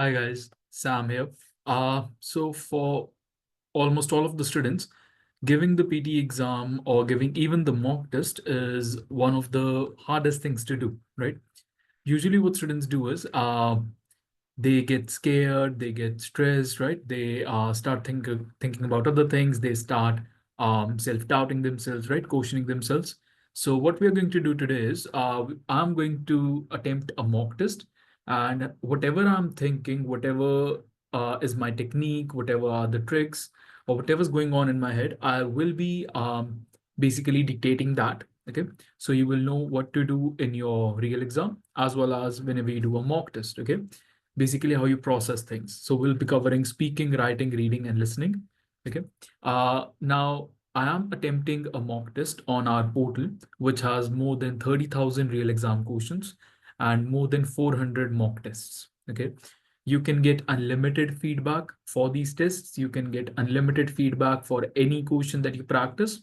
Hi guys, Sam here. So for almost all of the students, giving the PT exam or giving even the mock test is one of the hardest things to do, right? Usually what students do is they get scared, they get stressed, right? They start thinking about other things, they start self-doubting themselves, right? Questioning themselves. So what we're going to do today is I'm going to attempt a mock test, and whatever I'm thinking, whatever is my technique, whatever are the tricks, or whatever's going on in my head, I will be basically dictating that. Okay. So you will know what to do in your real exam as well as whenever you do a mock test. Okay, basically how you process things. So we'll be covering speaking, writing, reading, and listening. Okay. Now I am attempting a mock test on our portal, which has more than 30,000 real exam questions and more than 400 mock tests. Okay. You can get unlimited feedback for these tests. You can get unlimited feedback for any question that you practice.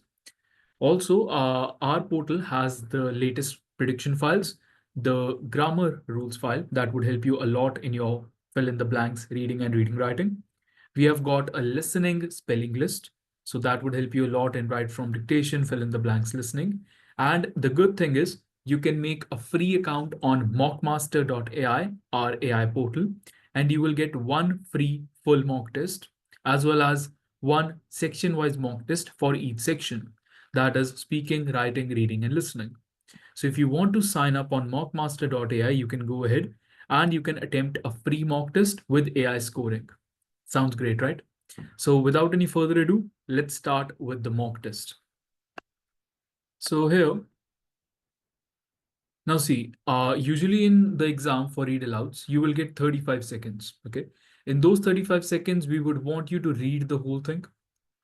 Also, our portal has the latest prediction files, the grammar rules file that would help you a lot in your fill in the blanks reading and reading writing. We have got a listening spelling list. So that would help you a lot in write from dictation, fill in the blanks listening. And the good thing is you can make a free account on mockmaster.ai, our AI portal, and you will get one free full mock test as well as one section wise mock test for each section, that is speaking, writing, reading, and listening. So if you want to sign up on mockmaster.ai, you can go ahead and you can attempt a free mock test with AI scoring. Sounds great, right? So without any further ado, let's start with the mock test. So here, now see, usually in the exam for read alouds, you will get 35 seconds, okay? In those 35 seconds, we would want you to read the whole thing.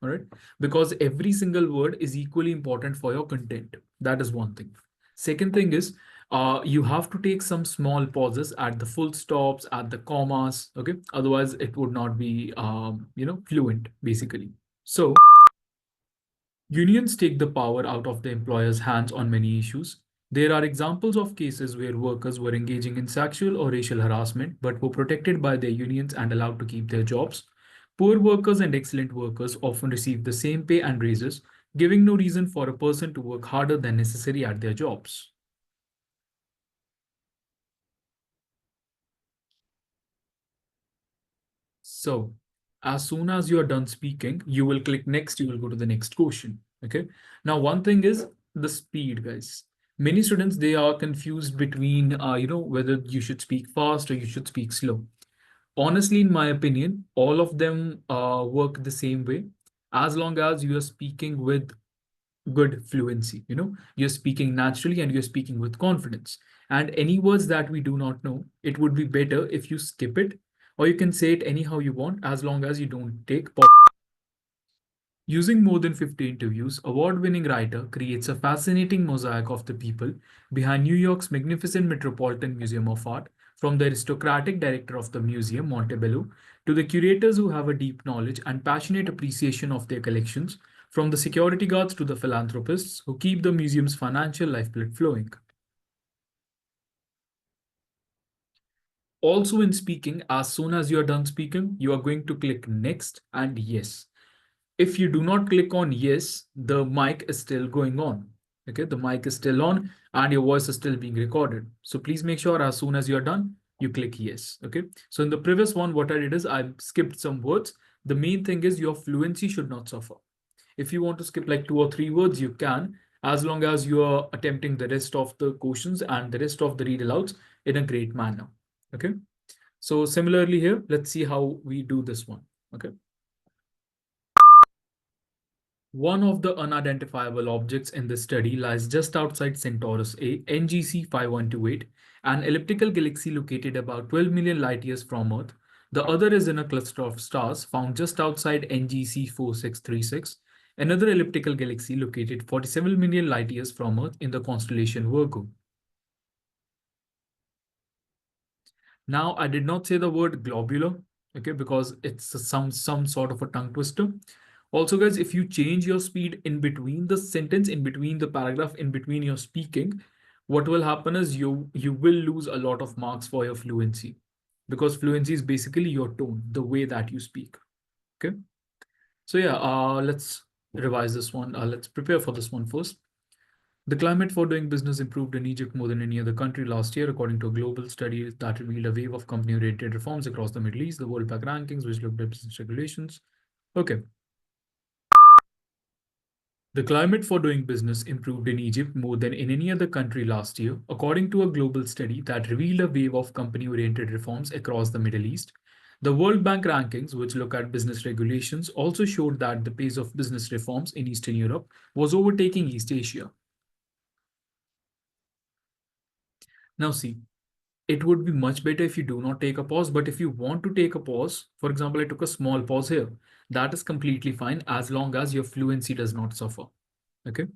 All right, because every single word is equally important for your content. That is one thing. Second thing is you have to take some small pauses at the full stops, at the commas. Okay, otherwise it would not be fluent basically. So unions take the power out of the employer's hands on many issues. There are examples of cases where workers were engaging in sexual or racial harassment but were protected by their unions and allowed to keep their jobs. Poor workers and excellent workers often receive the same pay and raises, giving no reason for a person to work harder than necessary at their jobs. So, as soon as you are done speaking, you will click next, you will go to the next question. Okay. Now, one thing is the speed, guys. Many students, they are confused between, whether you should speak fast or you should speak slow. Honestly, in my opinion, all of them work the same way as long as you are speaking with good fluency. You're speaking naturally and you're speaking with confidence. And any words that we do not know, it would be better if you skip it, or you can say it anyhow you want as long as you don't take pause. Using more than 50 interviews, award-winning writer creates a fascinating mosaic of the people behind New York's magnificent Metropolitan Museum of Art, from the aristocratic director of the museum, Montebello, to the curators who have a deep knowledge and passionate appreciation of their collections, from the security guards to the philanthropists who keep the museum's financial lifeblood flowing. Also, in speaking, as soon as you are done speaking, you are going to click next and yes. If you do not click on yes, the mic is still going on. Okay, the mic is still on and your voice is still being recorded. So please make sure as soon as you're done, you click yes. Okay, so in the previous one, what I did is I skipped some words. The main thing is your fluency should not suffer. If you want to skip like 2 or 3 words, you can, as long as you are attempting the rest of the questions and the rest of the read alouds in a great manner. Okay, so similarly here, let's see how we do this one. Okay. One of the unidentifiable objects in this study lies just outside Centaurus A, NGC 5128, an elliptical galaxy located about 12 million light years from Earth. The other is in a cluster of stars found just outside NGC 4636, another elliptical galaxy located 47 million light years from Earth in the constellation Virgo. Now, I did not say the word globular, okay, because it's some sort of a tongue twister. Also, guys, if you change your speed in between the sentence, in between the paragraph, in between your speaking, what will happen is you will lose a lot of marks for your fluency. because fluency is basically your tone, the way that you speak. Okay. So yeah, let's revise this one. Let's prepare for this one first. The climate for doing business improved in Egypt more than any other country last year, according to a global study that revealed a wave of company-oriented reforms across the Middle East, the World Bank rankings, which looked at business regulations. Okay. The climate for doing business improved in Egypt more than in any other country last year, according to a global study that revealed a wave of company-oriented reforms across the Middle East. The World Bank rankings, which look at business regulations, also showed that the pace of business reforms in Eastern Europe was overtaking East Asia. Now see, it would be much better if you do not take a pause, but if you want to take a pause, for example, I took a small pause here, that is completely fine as long as your fluency does not suffer. Okay.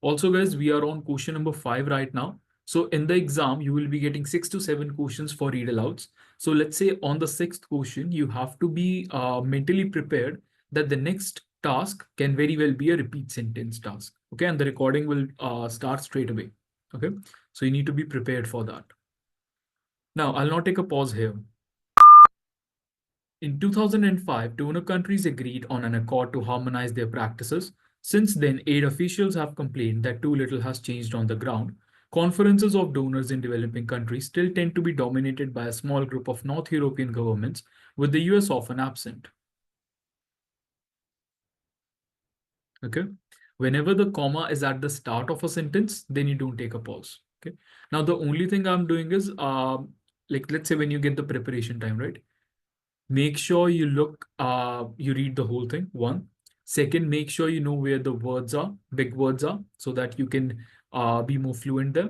Also, guys, we are on question number 5 right now. So in the exam, you will be getting 6 to 7 questions for read alouds. So let's say on the 6th question, you have to be mentally prepared that the next task can very well be a repeat sentence task. Okay. And the recording will start straight away. Okay. So you need to be prepared for that. Now, I'll not take a pause here. In 2005, donor countries agreed on an accord to harmonize their practices. Since then, aid officials have complained that too little has changed on the ground. Conferences of donors in developing countries still tend to be dominated by a small group of North European governments, with the US often absent. Okay. Whenever the comma is at the start of a sentence, then you don't take a pause. Okay. Now, the only thing I'm doing is, like, let's say when you get the preparation time, right? Make sure you you read the whole thing. One. Second, make sure you know where the words are, big words are, so that you can be more fluent there.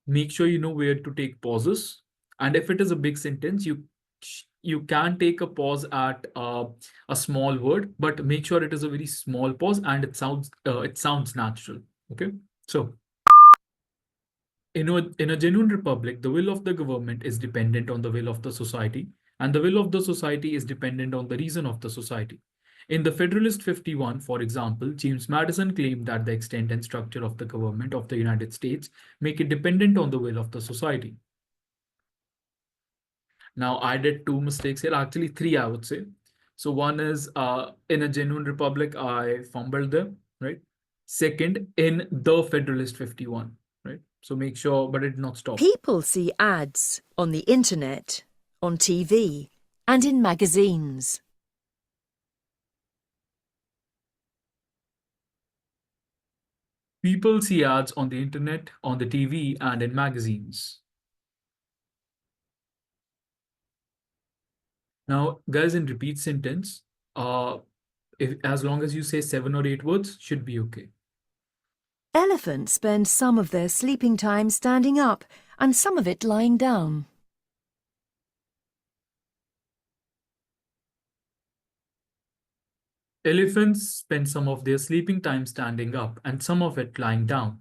Make sure you know where to take pauses. And if it is a big sentence, you can take a pause at a small word, but make sure it is a very small pause and it sounds natural. Okay. So in a genuine republic, the will of the government is dependent on the will of the society, and the will of the society is dependent on the reason of the society. In the Federalist 51, for example, James Madison claimed that the extent and structure of the government of the United States make it dependent on the will of the society. Now, I did two mistakes here, actually three, I would say. So one is in a genuine republic, I fumbled there, right? Second, in the Federalist 51, right? So make sure, but it did not stop. People see ads on the internet, on TV, and in magazines. People see ads on the internet, on the TV, and in magazines. Now, guys, in repeat sentence, as long as you say 7 or 8 words, should be okay. Elephants spend some of their sleeping time standing up and some of it lying down. Elephants spend some of their sleeping time standing up and some of it lying down.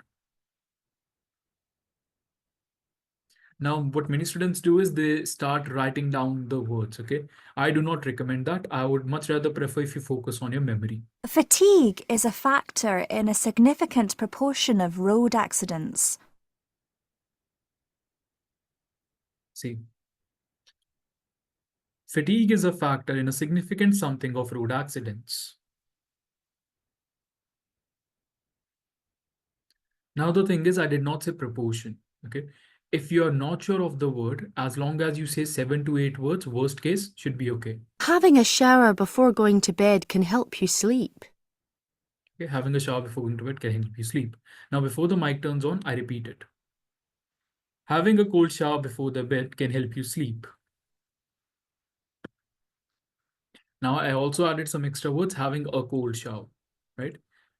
Now, what many students do is they start writing down the words, okay? I do not recommend that. I would much rather prefer if you focus on your memory. Fatigue is a factor in a significant proportion of road accidents. See, fatigue is a factor in a significant something of road accidents. Now, the thing is, I did not say proportion, okay? If you're not sure of the word, as long as you say 7 to 8 words, worst case, should be okay. Having a shower before going to bed can help you sleep. Okay, having a shower before going to bed can help you sleep. Now, before the mic turns on, I repeat it. Having a cold shower before the bed can help you sleep. Now, I also added some extra words, having a cold shower, right?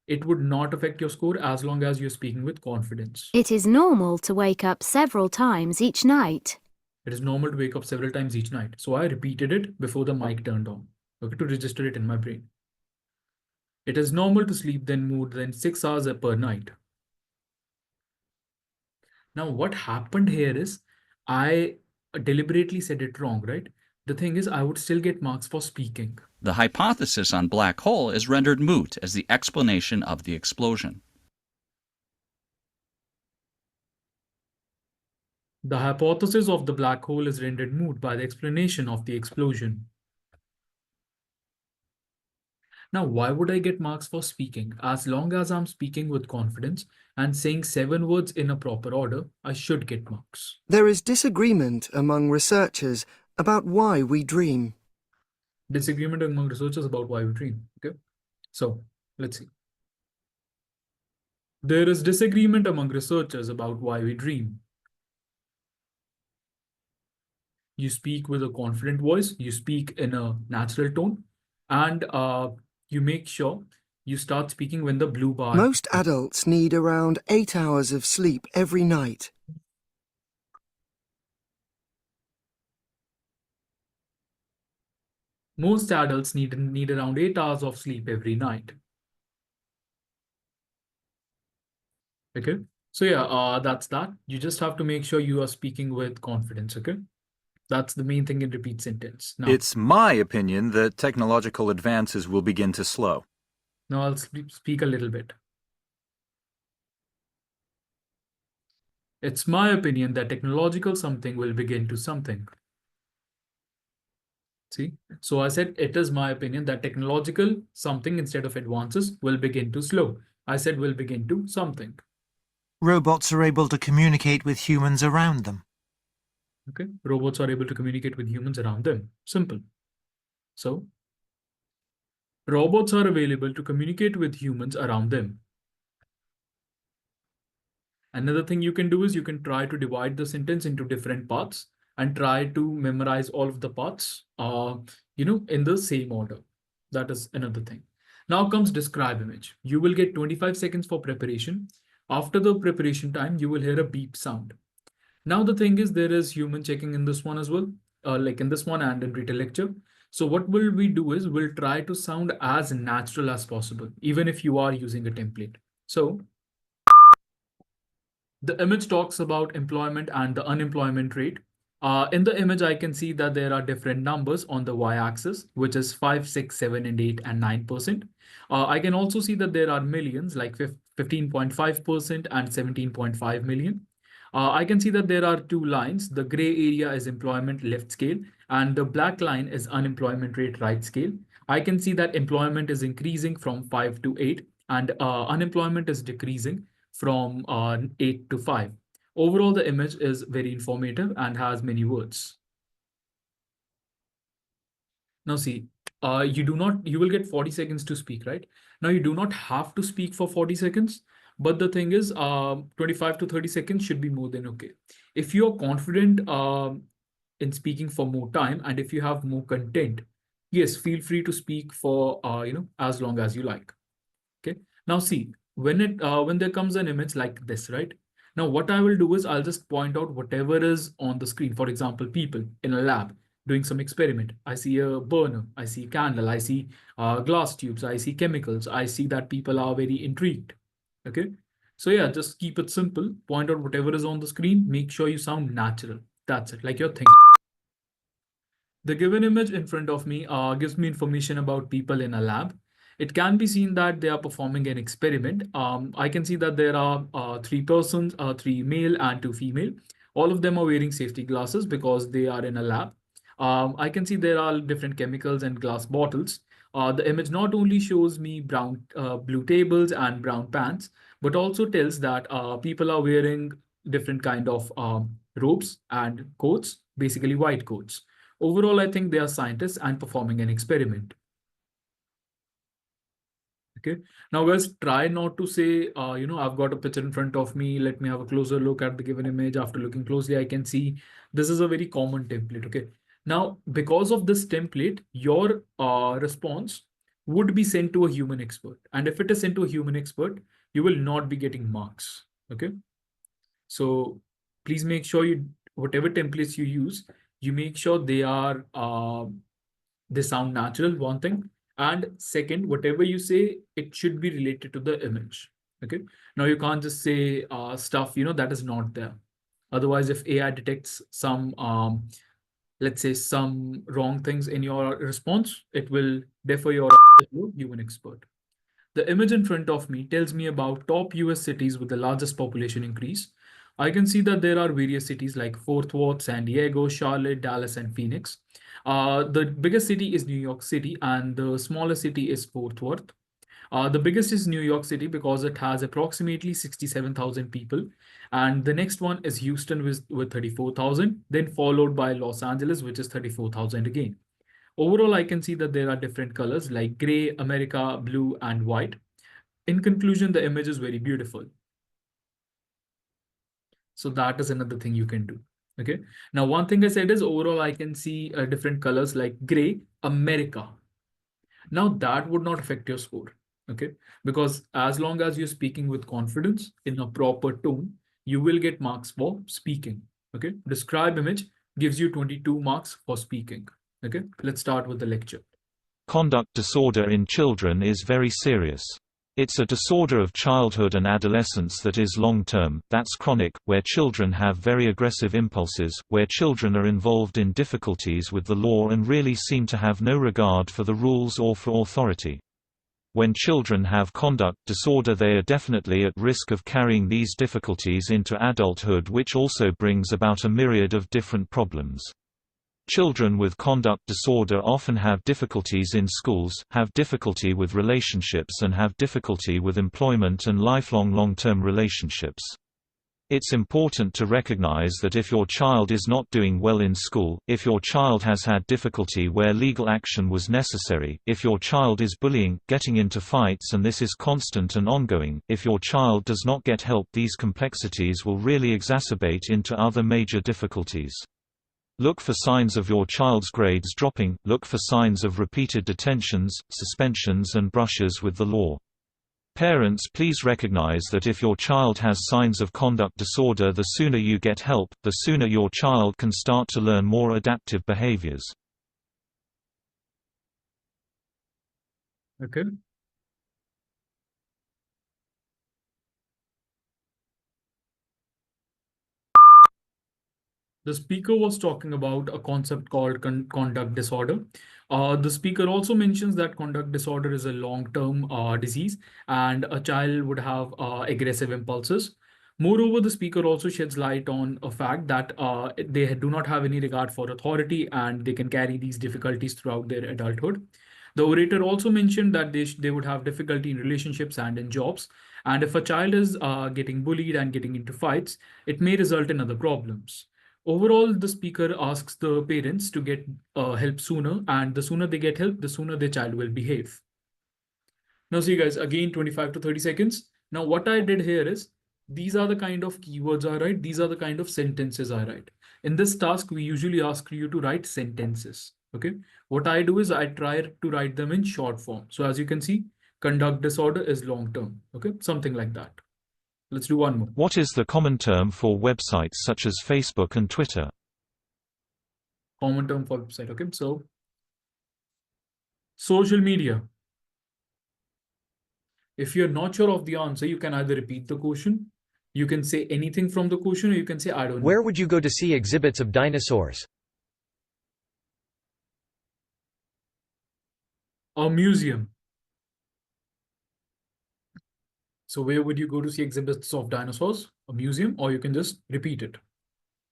It would not affect your score as long as you're speaking with confidence. It is normal to wake up several times each night. It is normal to wake up several times each night. So I repeated it before the mic turned on, okay, to register it in my brain. It is normal to sleep then more than 6 hours per night. Now, what happened here is I deliberately said it wrong, right? The thing is, I would still get marks for speaking. The hypothesis on black hole is rendered moot as the explanation of the explosion. The hypothesis of the black hole is rendered moot by the explanation of the explosion. Now, why would I get marks for speaking? As long as I'm speaking with confidence and saying 7 words in a proper order, I should get marks. There is disagreement among researchers about why we dream. Disagreement among researchers about why we dream. Okay, so let's see. There is disagreement among researchers about why we dream. You speak with a confident voice, you speak in a natural tone, and you make sure you start speaking when the blue bar. Most adults need around 8 hours of sleep every night. Most adults need around 8 hours of sleep every night. Okay, so yeah, that's that. You just have to make sure you are speaking with confidence. Okay, that's the main thing in repeat sentence. Now, It's my opinion that technological advances will begin to slow. now I'll speak a little bit. It's my opinion that technological something will begin to something. See, so I said it is my opinion that technological something instead of advances will begin to slow. I said will begin to something. Robots are able to communicate with humans around them. Okay, robots are able to communicate with humans around them. Simple. So, robots are available to communicate with humans around them. Another thing you can do is you can try to divide the sentence into different parts and try to memorize all of the parts, in the same order. That is another thing. Now comes describe image. You will get 25 seconds for preparation. After the preparation time, you will hear a beep sound. Now the thing is there is human checking in this one as well, like in this one and in Retell lecture. So what will we do is we'll try to sound as natural as possible, even if you are using a template. So the image talks about employment and the unemployment rate. In the image, I can see that there are different numbers on the y-axis, which is 5, 6, 7, and 8, and 9%. I can also see that there are millions, like 15.5% and 17.5 million. I can see that there are two lines. The gray area is employment left scale, and the black line is unemployment rate right scale. I can see that employment is increasing from 5 to 8, and unemployment is decreasing from 8 to 5. Overall, the image is very informative and has many words. Now see, you will get 40 seconds to speak, right? Now you do not have to speak for 40 seconds, but the thing is 25 to 30 seconds should be more than okay. If you're confident in speaking for more time and if you have more content, yes, feel free to speak for, as long as you like. Okay. Now see, when there comes an image like this, right? Now what I will do is I'll just point out whatever is on the screen. For example, people in a lab doing some experiment. I see a burner, I see a candle, I see glass tubes, I see chemicals. I see that people are very intrigued. Okay. So yeah, just keep it simple. Point out whatever is on the screen. Make sure you sound natural. That's it, like you're thinking. The given image in front of me gives me information about people in a lab. It can be seen that they are performing an experiment. I can see that there are 3 persons, 3 male and 2 female. All of them are wearing safety glasses because they are in a lab. I can see there are different chemicals and glass bottles. The image not only shows me blue tables and brown pants, but also tells that people are wearing different kind of robes and coats, basically white coats. Overall, I think they are scientists and performing an experiment. Okay. Now, guys, try not to say, I've got a picture in front of me. Let me have a closer look at the given image. After looking closely, I can see this is a very common template. Okay. Now, because of this template, your response would be sent to a human expert. And if it is sent to a human expert, you will not be getting marks. Okay. So please make sure whatever templates you use, you make sure they are, they sound natural, one thing. And second, whatever you say, it should be related to the image. Okay. Now you can't just say stuff, that is not there. Otherwise, if AI detects some, let's say some wrong things in your response, it will defer your human expert. The image in front of me tells me about top US cities with the largest population increase. I can see that there are various cities like Fort Worth, San Diego, Charlotte, Dallas, and Phoenix. The biggest city is New York City, and the smallest city is Fort Worth. The biggest is New York City because it has approximately 67,000 people. And the next one is Houston with 34,000, then followed by Los Angeles, which is 34,000 again. Overall, I can see that there are different colors like gray, America, blue, and white. In conclusion, the image is very beautiful. So that is another thing you can do. Okay. Now, one thing I said is overall, I can see different colors like gray, America. Now that would not affect your score. Okay. Because as long as you're speaking with confidence in a proper tone, you will get marks for speaking. Okay. Describe image gives you 22 marks for speaking. Okay. Let's start with the lecture. Conduct disorder in children is very serious. It's a disorder of childhood and adolescence that is long-term, that's chronic, where children have very aggressive impulses, where children are involved in difficulties with the law and really seem to have no regard for the rules or for authority. When children have conduct disorder, they are definitely at risk of carrying these difficulties into adulthood, which also brings about a myriad of different problems. Children with conduct disorder often have difficulties in schools, have difficulty with relationships, and have difficulty with employment and lifelong long-term relationships. It's important to recognize that if your child is not doing well in school, if your child has had difficulty where legal action was necessary, if your child is bullying, getting into fights, and this is constant and ongoing, if your child does not get help, these complexities will really exacerbate into other major difficulties. Look for signs of your child's grades dropping, look for signs of repeated detentions, suspensions, and brushes with the law. Parents, please recognize that if your child has signs of conduct disorder, the sooner you get help, the sooner your child can start to learn more adaptive behaviors. Okay. The speaker was talking about a concept called conduct disorder. The speaker also mentions that conduct disorder is a long-term disease and a child would have aggressive impulses. Moreover, the speaker also sheds light on a fact that they do not have any regard for authority and they can carry these difficulties throughout their adulthood. The orator also mentioned that they would have difficulty in relationships and in jobs. And if a child is getting bullied and getting into fights, it may result in other problems. Overall, the speaker asks the parents to get help sooner, and the sooner they get help, the sooner their child will behave. Now, see guys, again, 25 to 30 seconds. Now, what I did here is, these are the kind of keywords I write. These are the kind of sentences I write. In this task, we usually ask you to write sentences. Okay. What I do is I try to write them in short form. So as you can see, conduct disorder is long term. Okay. Something like that. Let's do one more. What is the common term for websites such as Facebook and Twitter? Common term for website. Okay. So social media. If you're not sure of the answer, you can either repeat the question, you can say anything from the question, or you can say, I don't know. Where would you go to see exhibits of dinosaurs? A museum. So where would you go to see exhibits of dinosaurs? A museum, or you can just repeat it.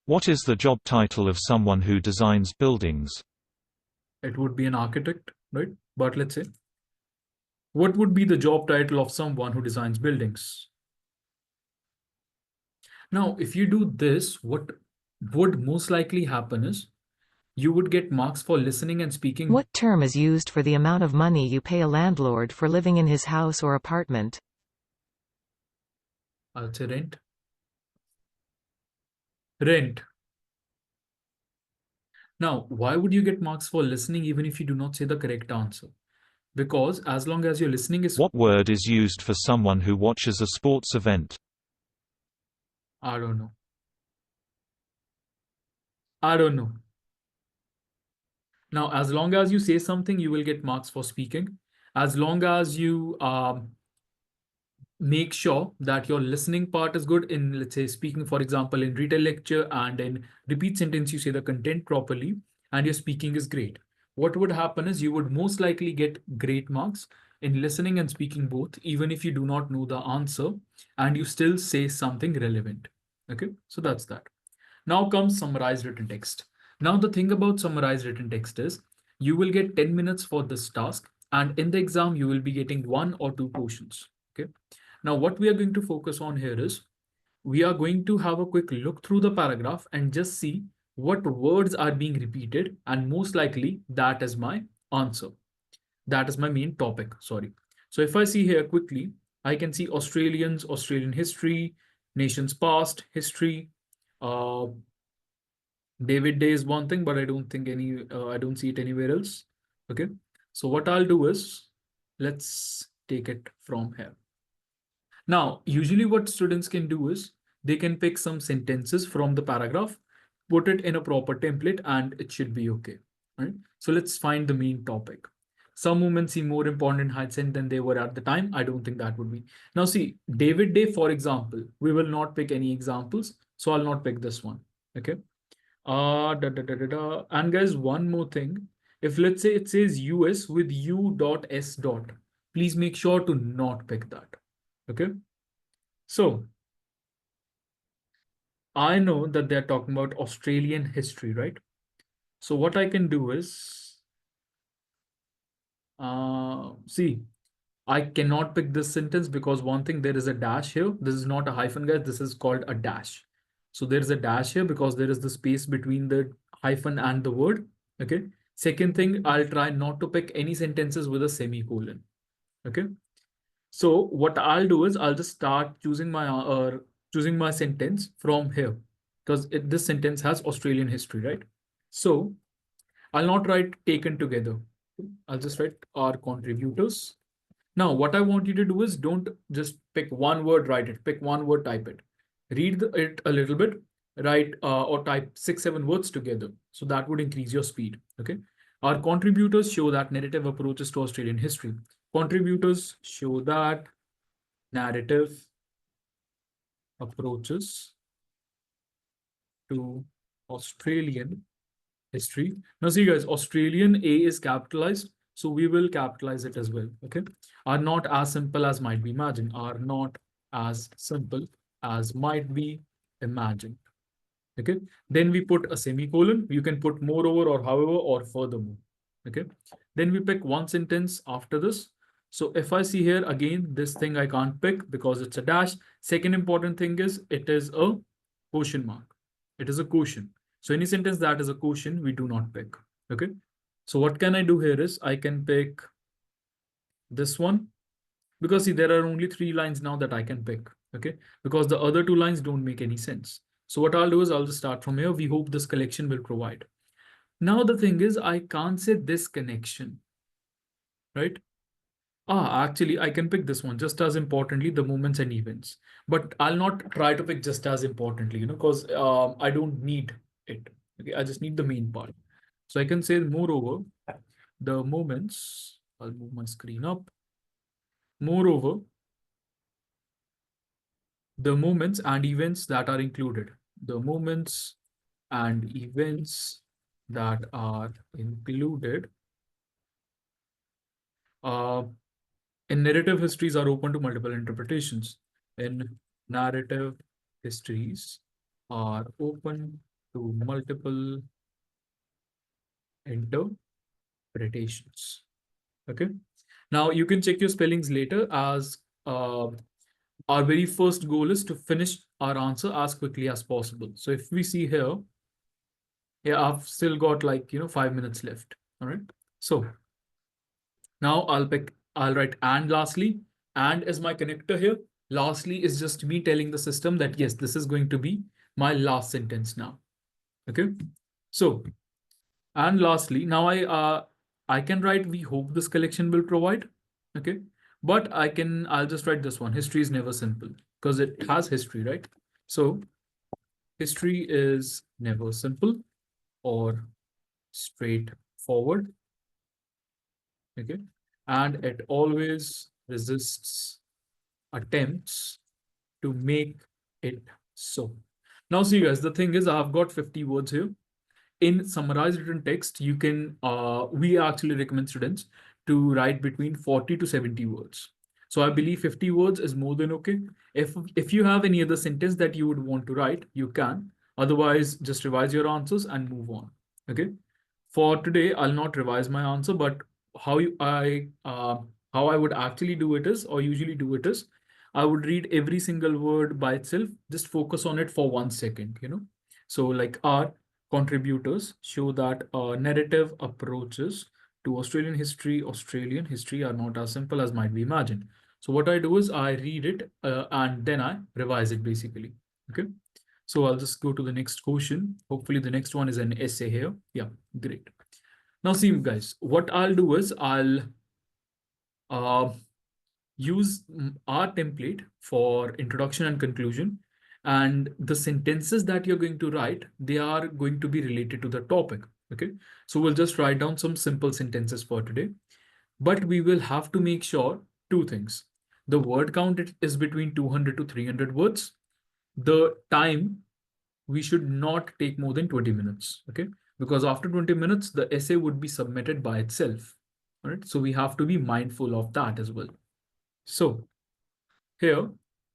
What is the job title of someone who designs buildings? It would be an architect, right? But let's say, what would be the job title of someone who designs buildings? Now, if you do this, what would most likely happen is you would get marks for listening and speaking. What term is used for the amount of money you pay a landlord for living in his house or apartment? I'll say rent. Rent. Now, why would you get marks for listening even if you do not say the correct answer? Because as long as your listening is... What word is used for someone who watches a sports event? I don't know. I don't know. Now, as long as you say something, you will get marks for speaking. As long as you make sure that your listening part is good in, let's say, speaking, for example, in Retell lecture and in repeat sentence, you say the content properly and your speaking is great. What would happen is you would most likely get great marks in listening and speaking both, even if you do not know the answer and you still say something relevant. Okay, so that's that. Now comes summarized written text. Now the thing about summarized written text is you will get 10 minutes for this task, and in the exam you will be getting 1 or 2 questions. Okay. Now what we are going to focus on here is we are going to have a quick look through the paragraph and just see what words are being repeated, and most likely that is my answer. That is my main topic, sorry. So if I see here quickly, I can see Australians, Australian history, nations past, history. Uh, David Day is one thing, but I don't think I don't see it anywhere else. Okay. So what I'll do is, let's take it from here. Now, usually what students can do is they can pick some sentences from the paragraph, put it in a proper template, and it should be okay. Right? So let's find the main topic. Some moments seem more important in hindsight than they were at the time. I don't think that would be. Now see, David Day, for example, we will not pick any examples. So I'll not pick this one. Okay. And guys, one more thing. If let's say it says US with U dot S dot, please make sure to not pick that. Okay. So I know that they're talking about Australian history, right? So what I can do is, see, I cannot pick this sentence because one thing, there is a dash here. This is not a hyphen, guys. This is called a dash. So there is a dash here because there is the space between the hyphen and the word. Okay. Second thing, I'll try not to pick any sentences with a semicolon. Okay. So what I'll do is I'll just start choosing my sentence from here because this sentence has Australian history, right? So I'll not write taken together. I'll just write our contributors. Now, what I want you to do is don't just pick one word, write it, pick one word, type it, read it a little bit, write or type 6-7 words together. So that would increase your speed. Okay. Our contributors show that narrative approaches to Australian history. Contributors show that narrative approaches to Australian history. Now see guys, Australian A is capitalized, so we will capitalize it as well. Okay. Are not as simple as might be imagined. Are not as simple as might be imagined. Okay. Then we put a semicolon. You can put moreover or however or furthermore. Okay. Then we pick one sentence after this. So if I see here again, this thing I can't pick because it's a dash. Second important thing is it is a question mark. It is a question. So any sentence that is a question, we do not pick. Okay. So what can I do here is I can pick this one because see, there are only 3 lines now that I can pick. Okay. Because the other 2 lines don't make any sense. So what I'll do is I'll just start from here. We hope this collection will provide. Now the thing is, I can't say this connection, right? Actually, I can pick this one just as importantly, the moments and events, but I'll not try to pick just as importantly, because I don't need it. Okay, I just need the main part. So I can say moreover, the moments, I'll move my screen up. Moreover, the moments and events that are included, the moments and events that are included in narrative histories are open to multiple interpretations. In narrative histories are open to multiple interpretations. Okay. Now you can check your spellings later, as our very first goal is to finish our answer as quickly as possible. So if we see here, yeah, I've still got 5 minutes left. All right. So now I'll write and lastly, and is my connector here. Lastly is just me telling the system that yes, this is going to be my last sentence now. Okay. So, and lastly, now I can write, we hope this collection will provide. Okay. But I'll just write this one. History is never simple because it has history, right? So history is never simple or straightforward. Okay. And it always resists attempts to make it so. Now see guys, the thing is I've got 50 words here. In summarized written text, you can, we actually recommend students to write between 40 to 70 words. So I believe 50 words is more than okay. If you have any other sentence that you would want to write, you can. Otherwise, just revise your answers and move on. Okay. For today, I'll not revise my answer, but how I would actually do it is, or usually do it is, I would read every single word by itself, just focus on it for 1 second, So like our contributors show that narrative approaches to Australian history are not as simple as might be imagined. So what I do is I read it and then I revise it basically. Okay. So I'll just go to the next question. Hopefully the next one is an essay here. Yeah, great. Now see guys, what I'll do is I'll use our template for introduction and conclusion. And the sentences that you're going to write, they are going to be related to the topic. Okay. So we'll just write down some simple sentences for today. But we will have to make sure two things. The word count is between 200 to 300 words. The time, we should not take more than 20 minutes, okay? Because after 20 minutes, the essay would be submitted by itself, all right? So we have to be mindful of that as well. So here,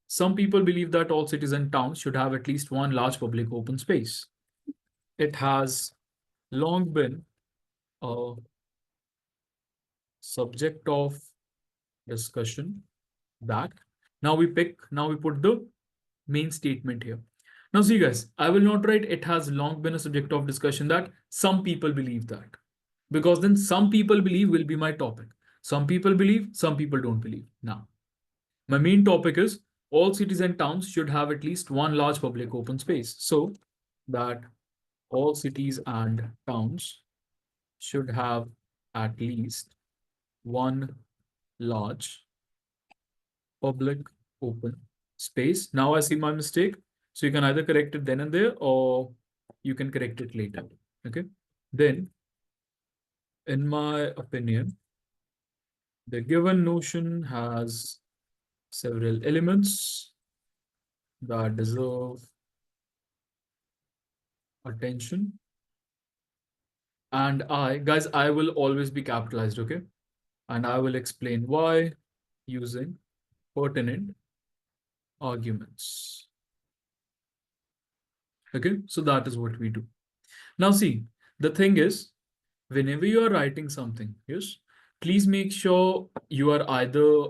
some people believe that all cities and towns should have at least one large public open space. It has long been a subject of discussion that now we put the main statement here. Now see guys, I will not write it has long been a subject of discussion that some people believe that, because then some people believe will be my topic. Some people believe, some people don't believe. Now, my main topic is all cities and towns should have at least one large public open space. So that all cities and towns should have at least one large public open space. Now I see my mistake. So you can either correct it then and there, or you can correct it later. Okay. Then, in my opinion, the given notion has several elements that deserve attention. And I will always be capitalized, okay? And I will explain why using pertinent arguments. Okay, so that is what we do. Now see, the thing is, whenever you are writing something, yes, please make sure you are either,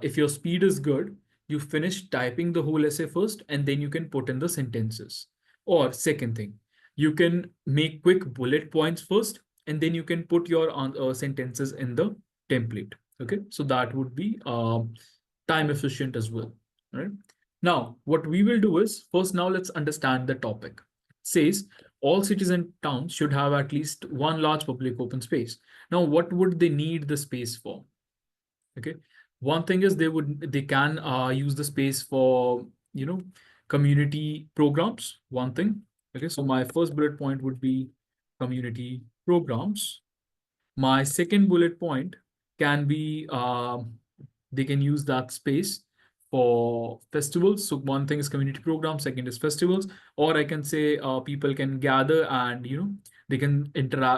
if your speed is good, you finish typing the whole essay first, and then you can put in the sentences. Or second thing, you can make quick bullet points first, and then you can put your sentences in the template. Okay, so that would be time efficient as well. Right. Now, what we will do is first, now let's understand the topic. It says all cities and towns should have at least one large public open space. Now, what would they need the space for? Okay, one thing is they can use the space for community programs. One thing. Okay, so my first bullet point would be community programs. My second bullet point can be they can use that space for festivals. So one thing is community program, second is festivals, or I can say people can gather and they can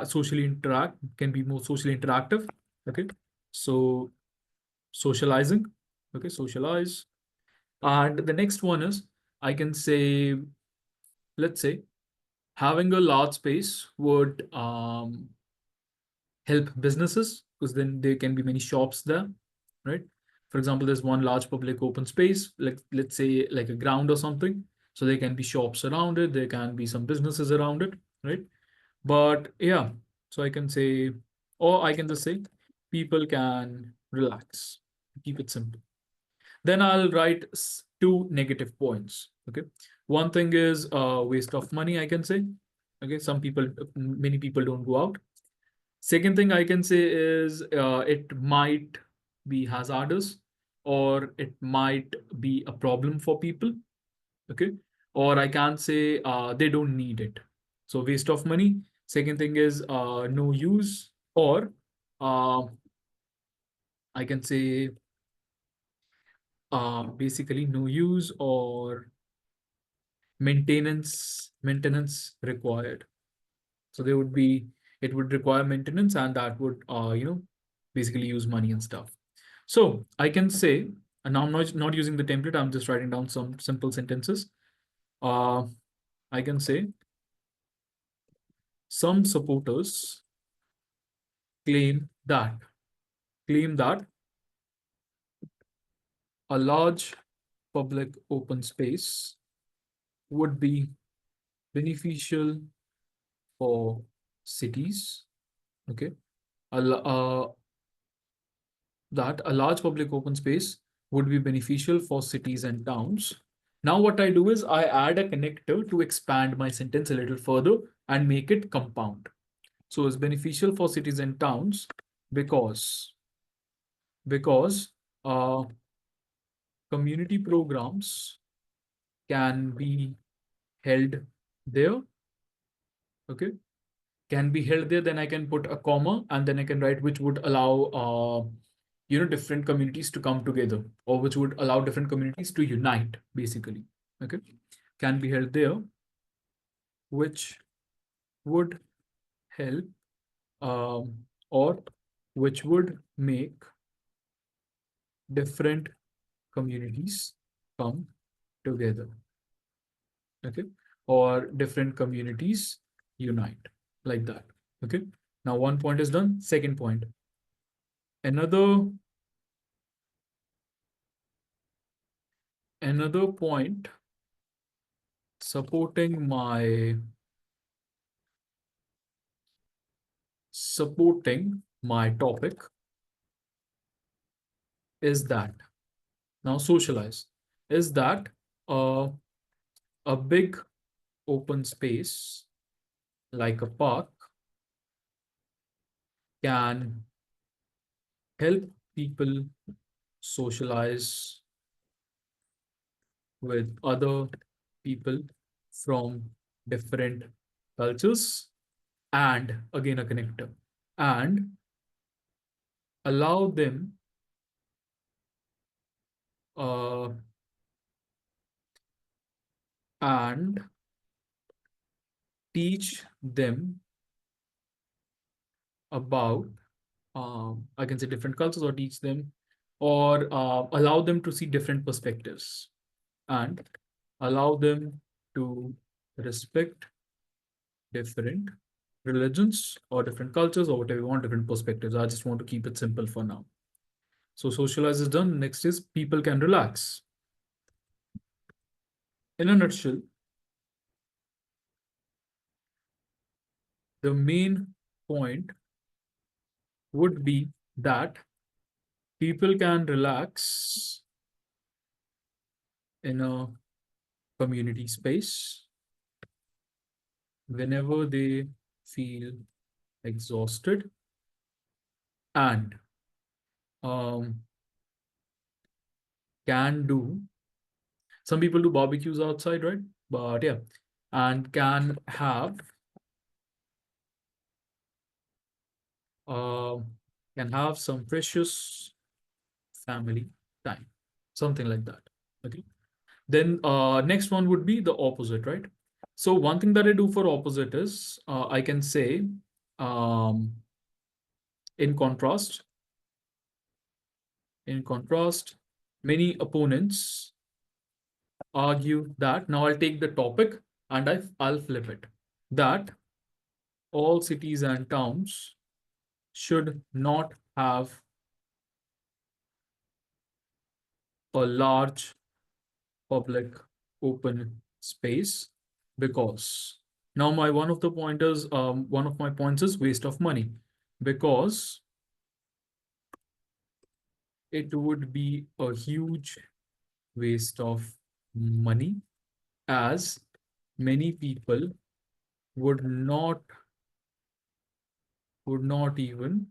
socially interact, can be more socially interactive. Okay, so socializing. Okay, socialize. And the next one is I can say, let's say, having a large space would help businesses, because then there can be many shops there, right? For example, there's one large public open space, like let's say like a ground or something. So there can be shops around it. There can be some businesses around it, right? But yeah, so I can say, or I can just say, people can relax, keep it simple. Then I'll write two negative points. Okay. One thing is waste of money, I can say. Okay. Many people don't go out. Second thing I can say is it might be hazardous, or it might be a problem for people. Okay. Or I can say they don't need it. So waste of money. Second thing is no use, or I can say basically no use or maintenance required. So it would require maintenance, and that would basically use money and stuff. So I can say, and now I'm not using the template, I'm just writing down some simple sentences. I can say, some supporters claim that a large public open space would be beneficial for cities. Okay, that a large public open space would be beneficial for cities and towns. Now what I do is I add a connector to expand my sentence a little further and make it compound. So it's beneficial for cities and towns because uh, community programs can be held there. Okay, can be held there. Then I can put a comma and then I can write which would allow different communities to come together, or which would allow different communities to unite, basically. Okay, can be held there, which would help or which would make different communities come together. Okay, or different communities unite, like that. Okay, now one point is done. Second point, another point supporting my topic is that, now socialize, is that a big open space like a park can help people socialize with other people from different cultures, and again a connector, and allow them and teach them about I can say different cultures, or teach them, or allow them to see different perspectives, and allow them to respect different religions or different cultures, or whatever you want, different perspectives. I just want to keep it simple for now. So socialize is done. Next is people can relax. In a nutshell, the main point would be that people can relax in a community space whenever they feel exhausted, and can do, some people do barbecues outside, right? But yeah, and can have some precious family time, something like that. Okay, then next one would be the opposite, right? So one thing that I do for opposite is I can say, in contrast, many opponents argue that, now I'll take the topic and I'll flip it, that all cities and towns should not have a large public open space, because now one of my points is waste of money, because it would be a huge waste of money, as many people would not even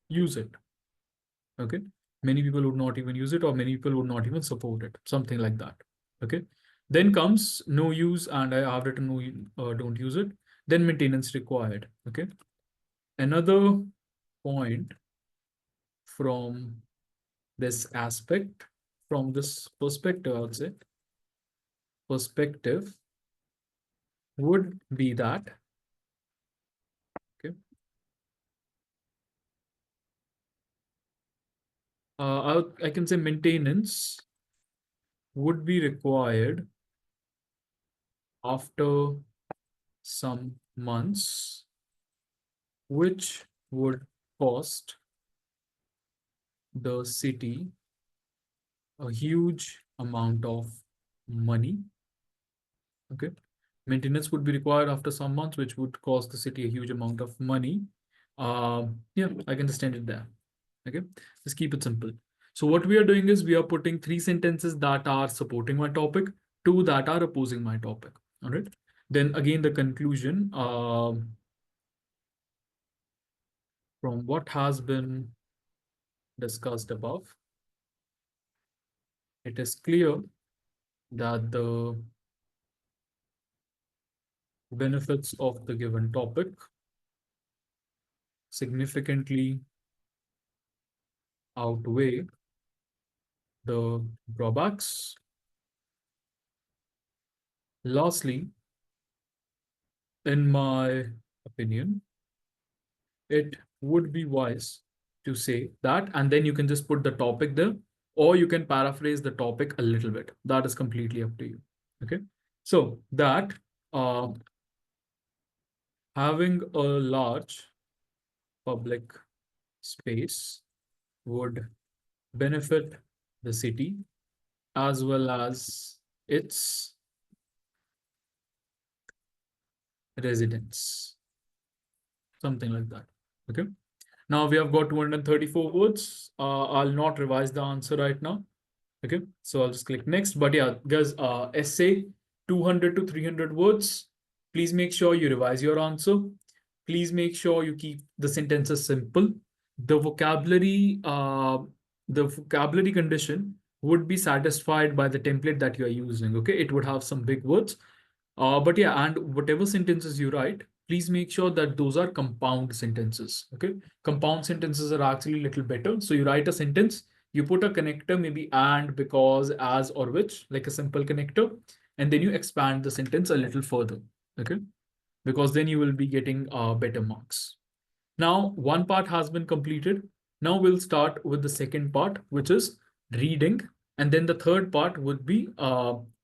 use it. Okay, many people would not even use it, or many people would not even support it, something like that. Okay, then comes no use, and I have written no, don't use it. Then maintenance required. Okay, another point from this aspect, from this perspective, I would say, perspective would be that, okay, I can say maintenance would be required after some months, which would cost the city a huge amount of money. Okay. Maintenance would be required after some months, which would cost the city a huge amount of money. Yeah, I can understand it there. Okay, just keep it simple. So what we are doing is we are putting 3 sentences that are supporting my topic, 2 that are opposing my topic. All right. Then again, the conclusion from what has been discussed above, it is clear that the benefits of the given topic significantly outweigh the drawbacks. Lastly, in my opinion, it would be wise to say that, and then you can just put the topic there, or you can paraphrase the topic a little bit. That is completely up to you. Okay. So that having a large public space would benefit the city as well as its residents. Something like that. Okay. Now we have got 234 words. I'll not revise the answer right now. Okay, so I'll just click next. But yeah, guys, essay 200 to 300 words. Please make sure you revise your answer. Please make sure you keep the sentences simple. The vocabulary condition would be satisfied by the template that you are using. Okay, it would have some big words. But yeah, and whatever sentences you write, please make sure that those are compound sentences. Okay, compound sentences are actually a little better. So you write a sentence, you put a connector, maybe and, because, as, or which, like a simple connector, and then you expand the sentence a little further. Okay, because then you will be getting better marks. Now, one part has been completed. Now we'll start with the second part, which is reading, and then the third part would be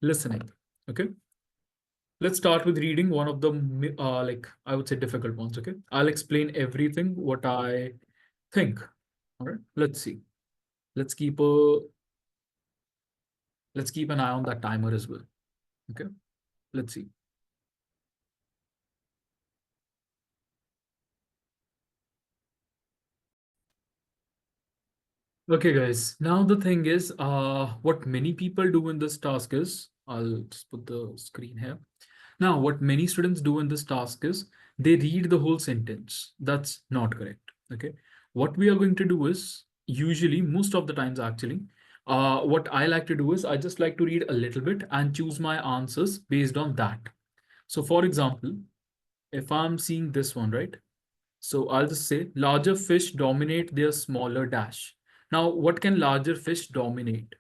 listening. Okay. Let's start with reading, one of the like I would say difficult ones. Okay, I'll explain everything what I think. All right, let's see. Let's keep an eye on that timer as well. Okay, let's see. Okay, guys. Now the thing is, what many people do in this task is, I'll just put the screen here. Now, what many students do in this task is they read the whole sentence. That's not correct. Okay. What we are going to do is, usually, most of the times actually, what I like to do is I just like to read a little bit and choose my answers based on that. So for example, if I'm seeing this one, right? So I'll just say larger fish dominate their smaller dash. Now, what can larger fish dominate?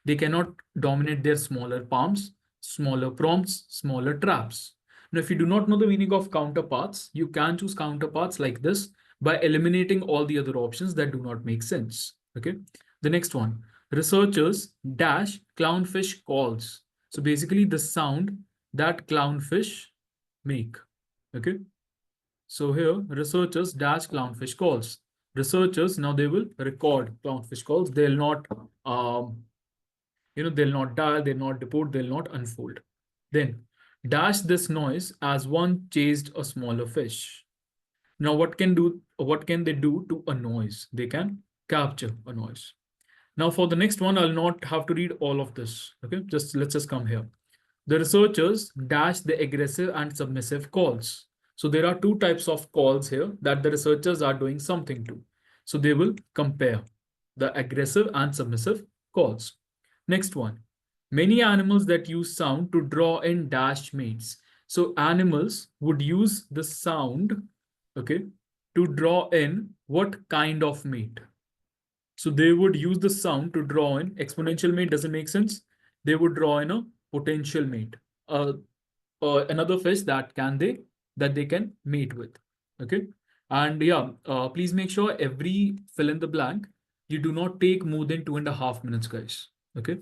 They cannot dominate their smaller palms, smaller prompts, smaller traps. Now, if you do not know the meaning of counterparts, you can choose counterparts like this by eliminating all the other options that do not make sense. Okay. The next one, researchers dash clownfish calls. So basically the sound that clownfish make. Okay. So here, researchers dash clownfish calls. Researchers, now they will record clownfish calls. They'll not, they'll not dial, they'll not deport, they'll not unfold. Then dash this noise as one chased a smaller fish. Now, what can they do to a noise? They can capture a noise. Now, for the next one, I'll not have to read all of this. Okay, let's just come here. The researchers dash the aggressive and submissive calls. So there are 2 types of calls here that the researchers are doing something to. So they will compare the aggressive and submissive calls. Next one, many animals that use sound to draw in dash mates. So animals would use the sound, okay, to draw in what kind of mate? So they would use the sound to draw in exponential mate. Doesn't make sense. They would draw in a potential mate, another fish that they can mate with. Okay, and yeah, please make sure every fill in the blank you do not take more than 2.5 minutes, guys. Okay.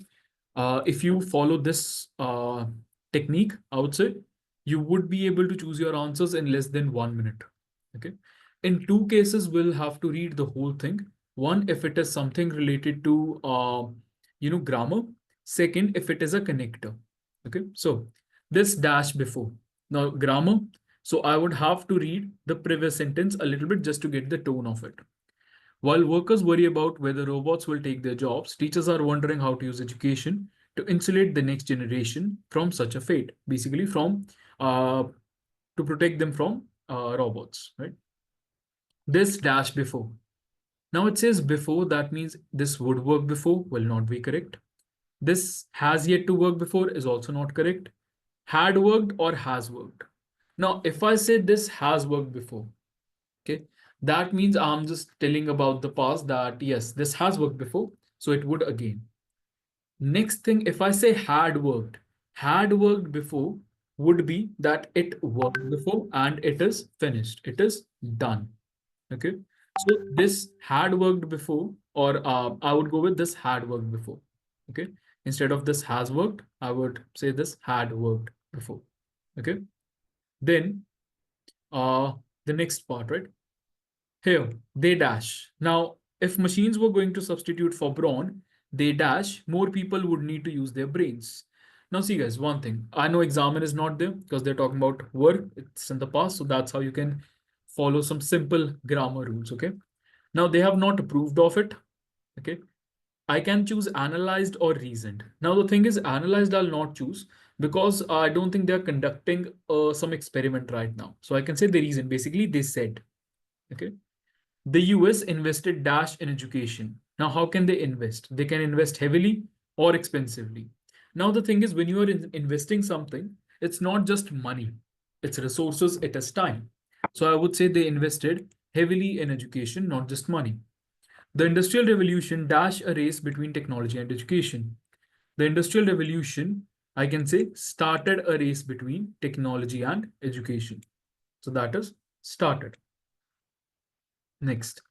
If you follow this technique, I would say you would be able to choose your answers in less than 1 minute. Okay. In two cases, we'll have to read the whole thing. One, if it is something related to grammar. Second, if it is a connector. Okay. So this dash before. Now grammar. So I would have to read the previous sentence a little bit just to get the tone of it. While workers worry about whether robots will take their jobs, teachers are wondering how to use education to insulate the next generation from such a fate. Basically, from to protect them from robots, right? This dash before. Now it says before, that means this would work before will not be correct. This has yet to work before is also not correct. Had worked or has worked. Now, if I say this has worked before, okay, that means I'm just telling about the past that yes, this has worked before, so it would again. Next thing, if I say had worked before would be that it worked before and it is finished, it is done. Okay, so this had worked before, or I would go with this had worked before. Okay, instead of this has worked, I would say this had worked before. Okay, then the next part, right? Here, they dash. Now, if machines were going to substitute for brawn, they dash, more people would need to use their brains. Now, see, guys, one thing. I know examiner is not there because they're talking about work. It's in the past. So that's how you can follow some simple grammar rules. Okay. Now, they have not approved of it. Okay. I can choose analyzed or reasoned. Now, the thing is, analyzed I'll not choose because I don't think they're conducting some experiment right now. So I can say the reason. Basically, they said, okay. The US invested dash in education. Now, how can they invest? They can invest heavily or expensively. Now, the thing is, when you are investing something, it's not just money, it's resources, it is time. So I would say they invested heavily in education, not just money. The Industrial Revolution dash a race between technology and education. The Industrial Revolution, I can say, started a race between technology and education. So that is started. Next.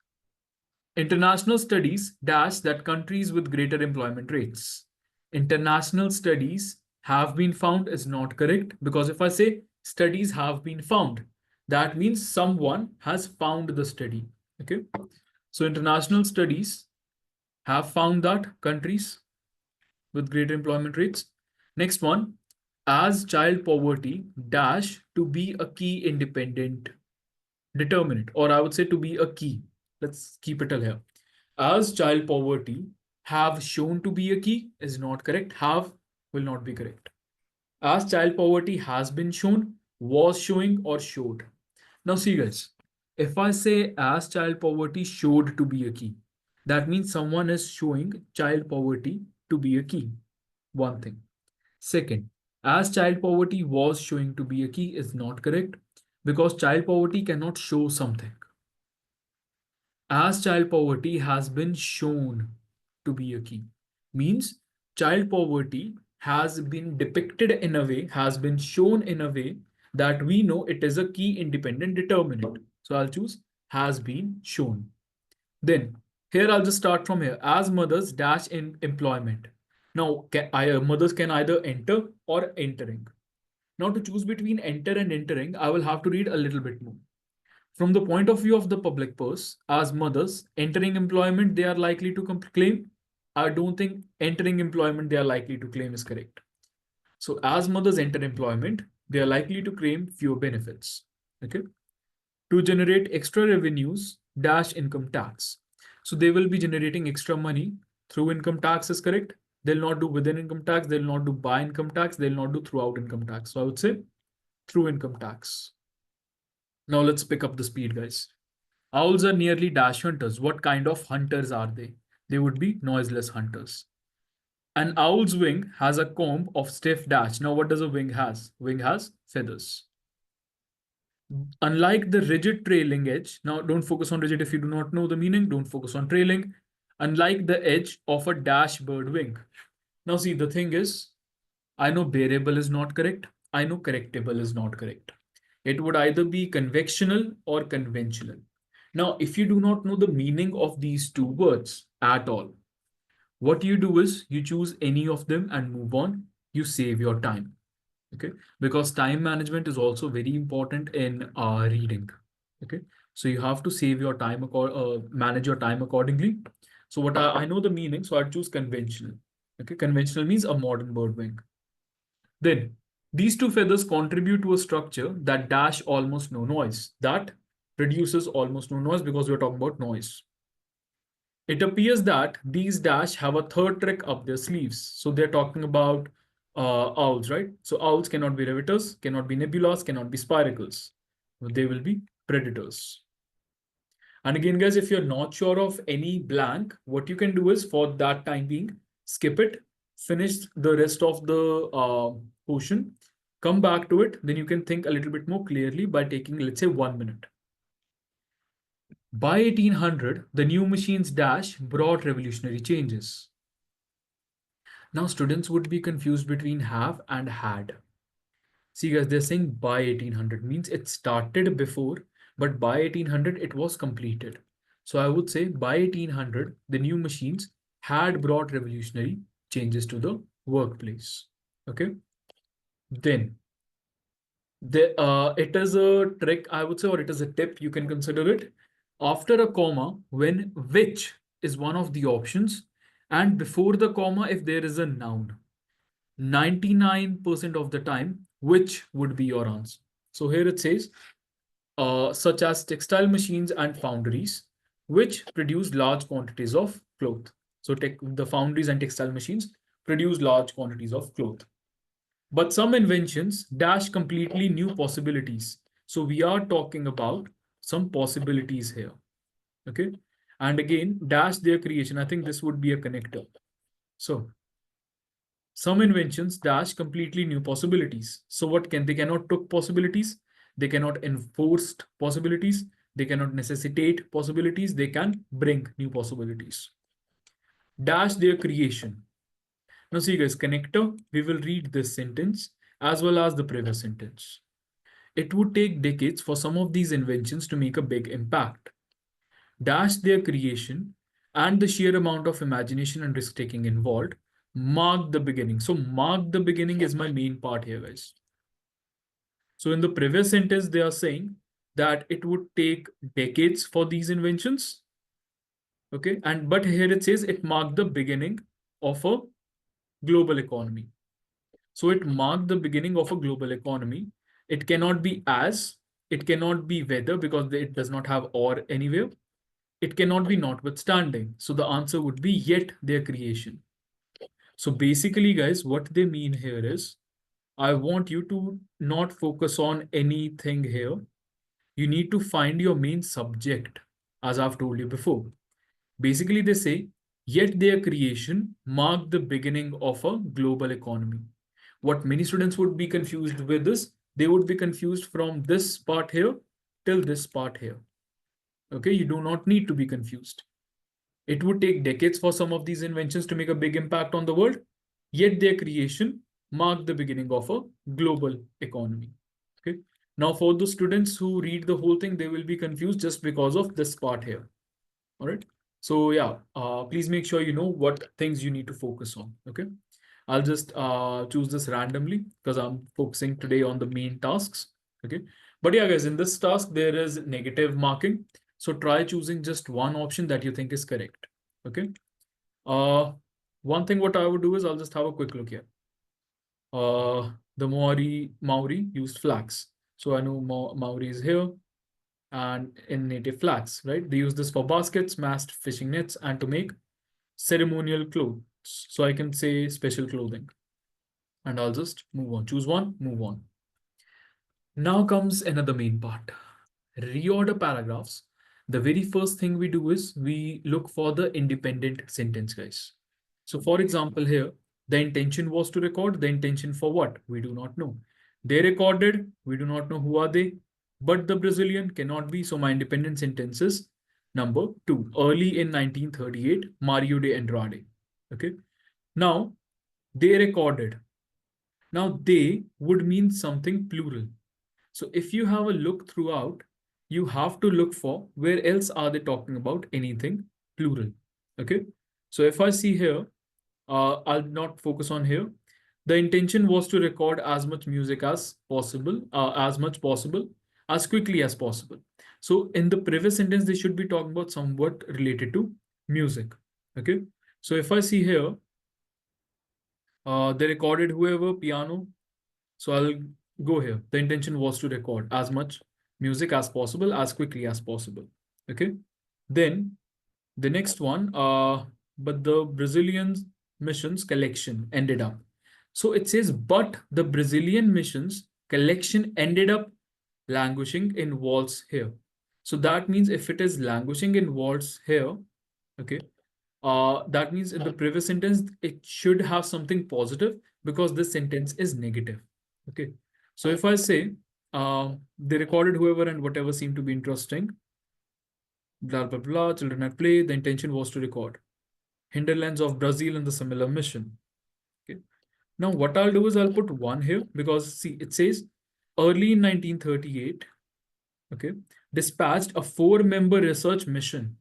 International studies dash that countries with greater employment rates. International studies have been found is not correct because if I say studies have been found, that means someone has found the study. Okay. So international studies have found that countries with greater employment rates. Next one, as child poverty dash to be a key independent determinant, or I would say to be a key. Let's keep it here. As child poverty have shown to be a key is not correct. Have will not be correct. As child poverty has been shown, was showing, or showed. Now see guys, if I say as child poverty showed to be a key, that means someone is showing child poverty to be a key. One thing. Second, as child poverty was showing to be a key is not correct because child poverty cannot show something. As child poverty has been shown to be a key means child poverty has been depicted in a way, has been shown in a way that we know it is a key independent determinant. So I'll choose has been shown. Then here I'll just start from here. As mothers dash in employment. Now mothers can either enter or entering. Now to choose between enter and entering, I will have to read a little bit more. From the point of view of the public purse, as mothers entering employment, they are likely to claim. I don't think entering employment they are likely to claim is correct. So as mothers enter employment, they are likely to claim fewer benefits. Okay. To generate extra revenues, dash income tax. So they will be generating extra money through income tax is correct. They'll not do within income tax. They'll not do by income tax. They'll not do throughout income tax. So I would say through income tax. Now let's pick up the speed, guys. Owls are nearly dash hunters. What kind of hunters are they? They would be noiseless hunters. An owl's wing has a comb of stiff dash. Now what does a wing has? Wing has feathers. Unlike the rigid trailing edge, now don't focus on rigid if you do not know the meaning, don't focus on trailing. Unlike the edge of a dash bird wing. Now see, the thing is, I know bearable is not correct. I know correctable is not correct. It would either be convectional or conventional. Now, if you do not know the meaning of these two words at all, what you do is you choose any of them and move on. You save your time. Okay, because time management is also very important in reading. Okay, so you have to save your time, manage your time accordingly. So what I know the meaning, so I choose conventional. Okay, conventional means a modern bird wing. Then these two feathers contribute to a structure that dash almost no noise. That produces almost no noise because we're talking about noise. It appears that these dash have a third trick up their sleeves. So they're talking about owls, right? So owls cannot be riveters, cannot be nebulas, cannot be spiracles. They will be predators. And again, guys, if you're not sure of any blank, what you can do is for that time being, skip it, finish the rest of the portion, come back to it. Then you can think a little bit more clearly by taking, let's say, 1 minute. By 1800, the new machine's dash brought revolutionary changes. Now, students would be confused between have and had. See, guys, they're saying by 1800 means it started before, but by 1800 it was completed. So I would say by 1800, the new machines had brought revolutionary changes to the workplace. Okay. Then it is a trick, I would say, or it is a tip, you can consider it. After a comma, when which is one of the options, and before the comma, if there is a noun, 99% of the time, which would be your answer. So here it says, such as textile machines and foundries, which produce large quantities of cloth. So the foundries and textile machines produce large quantities of cloth. But some inventions dash completely new possibilities. So we are talking about some possibilities here. Okay. And again, dash their creation. I think this would be a connector. So some inventions dash completely new possibilities. So they cannot took possibilities. They cannot enforce possibilities. They cannot necessitate possibilities. They can bring new possibilities. Dash their creation. Now see guys, connector, we will read this sentence as well as the previous sentence. It would take decades for some of these inventions to make a big impact. Dash their creation and the sheer amount of imagination and risk taking involved mark the beginning. So mark the beginning is my main part here, guys. So in the previous sentence, they are saying that it would take decades for these inventions. Okay, but here it says it marked the beginning of a global economy. So it marked the beginning of a global economy. It cannot be it cannot be whether because it does not have or anywhere. It cannot be notwithstanding. So the answer would be yet their creation. So basically, guys, what they mean here is, I want you to not focus on anything here. You need to find your main subject, as I've told you before. Basically, they say, yet their creation marked the beginning of a global economy. What many students would be confused with is, they would be confused from this part here till this part here. Okay, you do not need to be confused. It would take decades for some of these inventions to make a big impact on the world, yet their creation marked the beginning of a global economy. Okay. Now, for the students who read the whole thing, they will be confused just because of this part here. All right. So yeah, please make sure you know what things you need to focus on. Okay. I'll just choose this randomly because I'm focusing today on the main tasks. Okay. But yeah, guys, in this task, there is negative marking. So try choosing just one option that you think is correct. Okay. One thing what I would do is I'll just have a quick look here. The Maori used flax. So I know Maori is here and in native flax, right? They use this for baskets, mast, fishing nets, and to make ceremonial clothes. So I can say special clothing. And I'll just move on. Choose one, move on. Now comes another main part. Reorder paragraphs. The very first thing we do is we look for the independent sentence, guys. So for example, here, the intention was to record. The intention for what? We do not know. They recorded. We do not know who are they. But the Brazilian cannot be. So my independent sentence is number 2. Early in 1938, Mario de Andrade. Okay. Now, they recorded. Now, they would mean something plural. So if you have a look throughout, you have to look for where else are they talking about anything plural. Okay. So if I see here, I'll not focus on here. The intention was to record as much music as possible, as quickly as possible. So in the previous sentence, they should be talking about somewhat related to music. Okay. So if I see here, they recorded whoever piano. So I'll go here. The intention was to record as much music as possible, as quickly as possible. Okay. Then the next one, but the Brazilian missions collection ended up. So it says, but the Brazilian missions collection ended up languishing in walls here. So that means if it is languishing in walls here, okay, that means in the previous sentence, it should have something positive because this sentence is negative. Okay. So if I say, they recorded whoever and whatever seemed to be interesting, blah, blah, blah, children at play, the intention was to record. Hinterlands of Brazil in the similar mission. Okay. Now what I'll do is I'll put 1 here because see, it says early in 1938, okay, dispatched a 4-member research mission.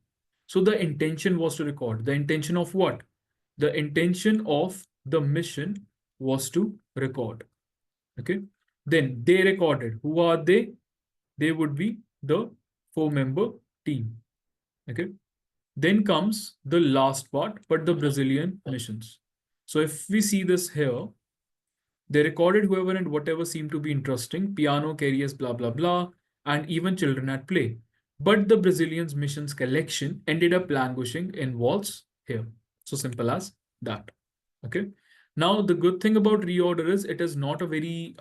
So the intention was to record. The intention of what? The intention of the mission was to record. Okay. Then they recorded. Who are they? They would be the 4-member team. Okay. Then comes the last part, but the Brazilian missions. So if we see this here, they recorded whoever and whatever seemed to be interesting, piano, carriers, blah, blah, blah, and even children at play. But the Brazilians missions collection ended up languishing in walls here. So simple as that. Okay. Now, the good thing about reorder is it is not a very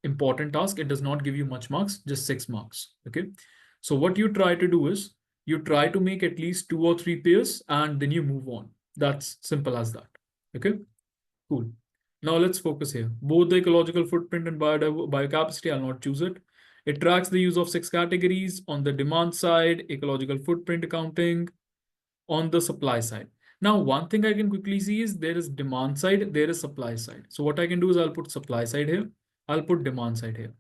important task. It does not give you much marks, just 6 marks. Okay. So what you try to do is you try to make at least 2 or 3 pairs and then you move on. That's simple as that. Okay. Cool. Now let's focus here. Both the ecological footprint and biocapacity, I'll not choose it. It tracks the use of 6 categories on the demand side, ecological footprint accounting, on the supply side. Now, one thing I can quickly see is there is demand side, there is supply side. So what I can do is I'll put supply side here. I'll put demand side here.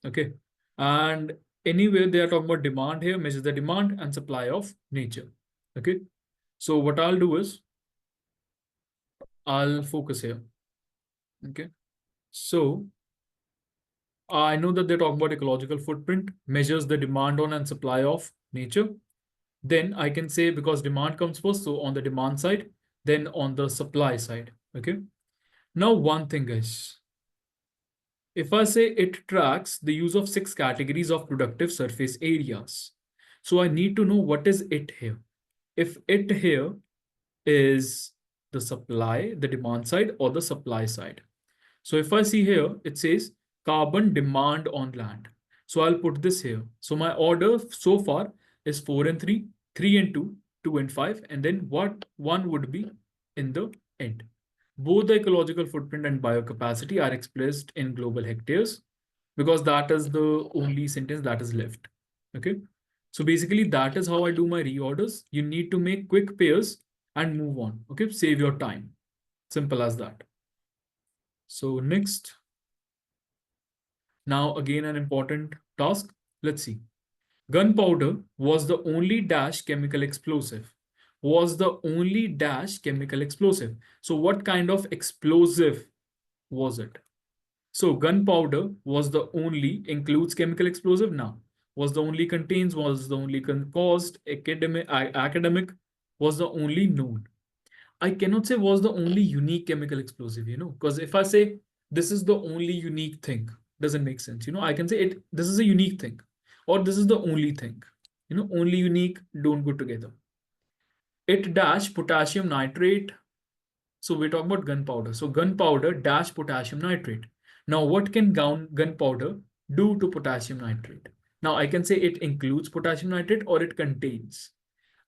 Okay. And anyway, they are talking about demand here, measure the demand and supply of nature. Okay. So what I'll do is I'll focus here. Okay. So I know that they're talking about ecological footprint, measures the demand on and supply of nature. Then I can say because demand comes first, so on the demand side, then on the supply side. Okay. Now, one thing, guys. If I say it tracks the use of 6 categories of productive surface areas, so I need to know what is it here. If it here is the supply, the demand side, or the supply side. So if I see here, it says carbon demand on land. So I'll put this here. So my order so far is 4 and 3, 3 and 2, 2 and 5, and then what 1 would be in the end. Both the ecological footprint and biocapacity are expressed in global hectares because that is the only sentence that is left. Okay. So basically that is how I do my reorders. You need to make quick pairs and move on. Okay. Save your time. Simple as that. So next. Now again, an important task. Let's see. Gunpowder was the only dash chemical explosive. Was the only dash chemical explosive. So what kind of explosive was it? So gunpowder was the only, includes chemical explosive now. Was the only contains, was the only caused, academic, was the only known. I cannot say was the only unique chemical explosive, because if I say this is the only unique thing, doesn't make sense. I can say this is a unique thing or this is the only thing, only unique don't go together. It dash potassium nitrate. So we're talking about gunpowder. So gunpowder dash potassium nitrate. Now what can gunpowder do to potassium nitrate? Now I can say it includes potassium nitrate or it contains.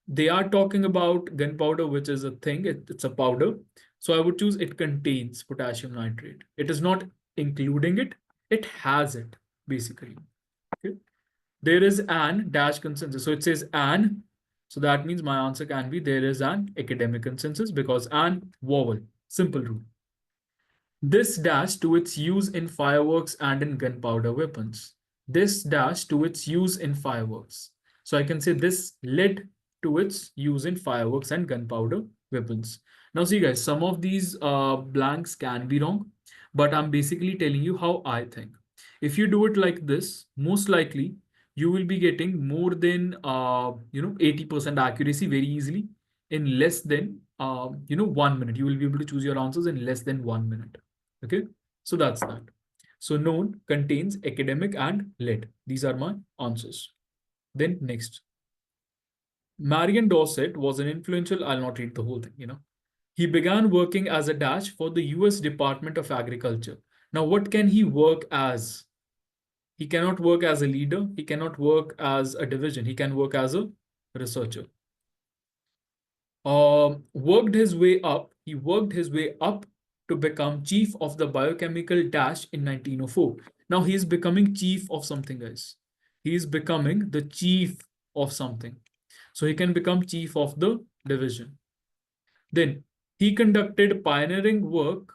They are talking about gunpowder, which is a thing, it's a powder. So I would choose it contains potassium nitrate. It is not including it, it has it basically. Okay. There is an dash consensus. So it says an. So that means my answer can be there is an academic consensus because an vowel, simple rule. This dash to its use in fireworks and in gunpowder weapons. this dash to its use in fireworks. So I can say this led to its use in fireworks and gunpowder weapons. Now see guys, some of these blanks can be wrong, but I'm basically telling you how I think. If you do it like this, most likely you will be getting more than 80% accuracy very easily in less than 1 minute. You will be able to choose your answers in less than 1 minute. Okay, so that's that. So known, contains, academic, and led. These are my answers. Then next. Marion Dorset was an influential, I'll not read the whole thing. He began working as a dash for the US Department of Agriculture. Now, what can he work as? He cannot work as a leader. He cannot work as a division. He can work as a researcher. Worked his way up. He worked his way up to become chief of the biochemical dash in 1904. Now he is becoming chief of something, guys. He is becoming the chief of something. So he can become chief of the division. Then he conducted pioneering work.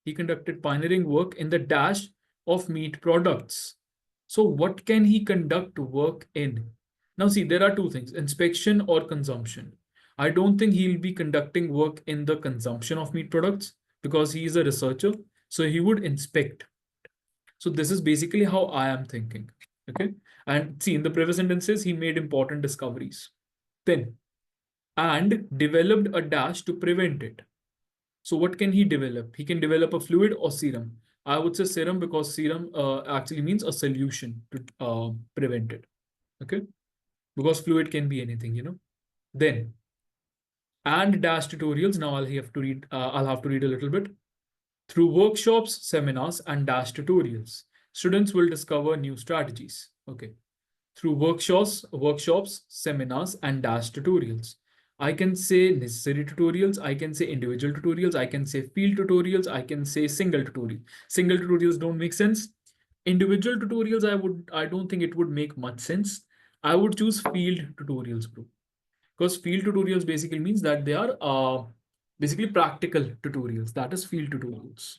He conducted pioneering work in the dash of meat products. So what can he conduct work in? Now see, there are two things, inspection or consumption. I don't think he'll be conducting work in the consumption of meat products because he is a researcher. So he would inspect. So this is basically how I am thinking. Okay. And see, in the previous sentences, he made important discoveries. Then, and developed a dash to prevent it. So what can he develop? He can develop a fluid or serum. I would say serum because serum actually means a solution to prevent it. Okay. Because fluid can be anything. Then, and dash tutorials. Now I'll have to read a little bit. Through workshops, seminars, and dash tutorials, students will discover new strategies. Okay. Through workshops, seminars, and dash tutorials. I can say necessary tutorials, I can say individual tutorials, I can say field tutorials, I can say single tutorial. Single tutorials don't make sense. Individual tutorials, I don't think it would make much sense. I would choose field tutorials, bro. Because field tutorials basically means that they are basically practical tutorials. That is field tutorials.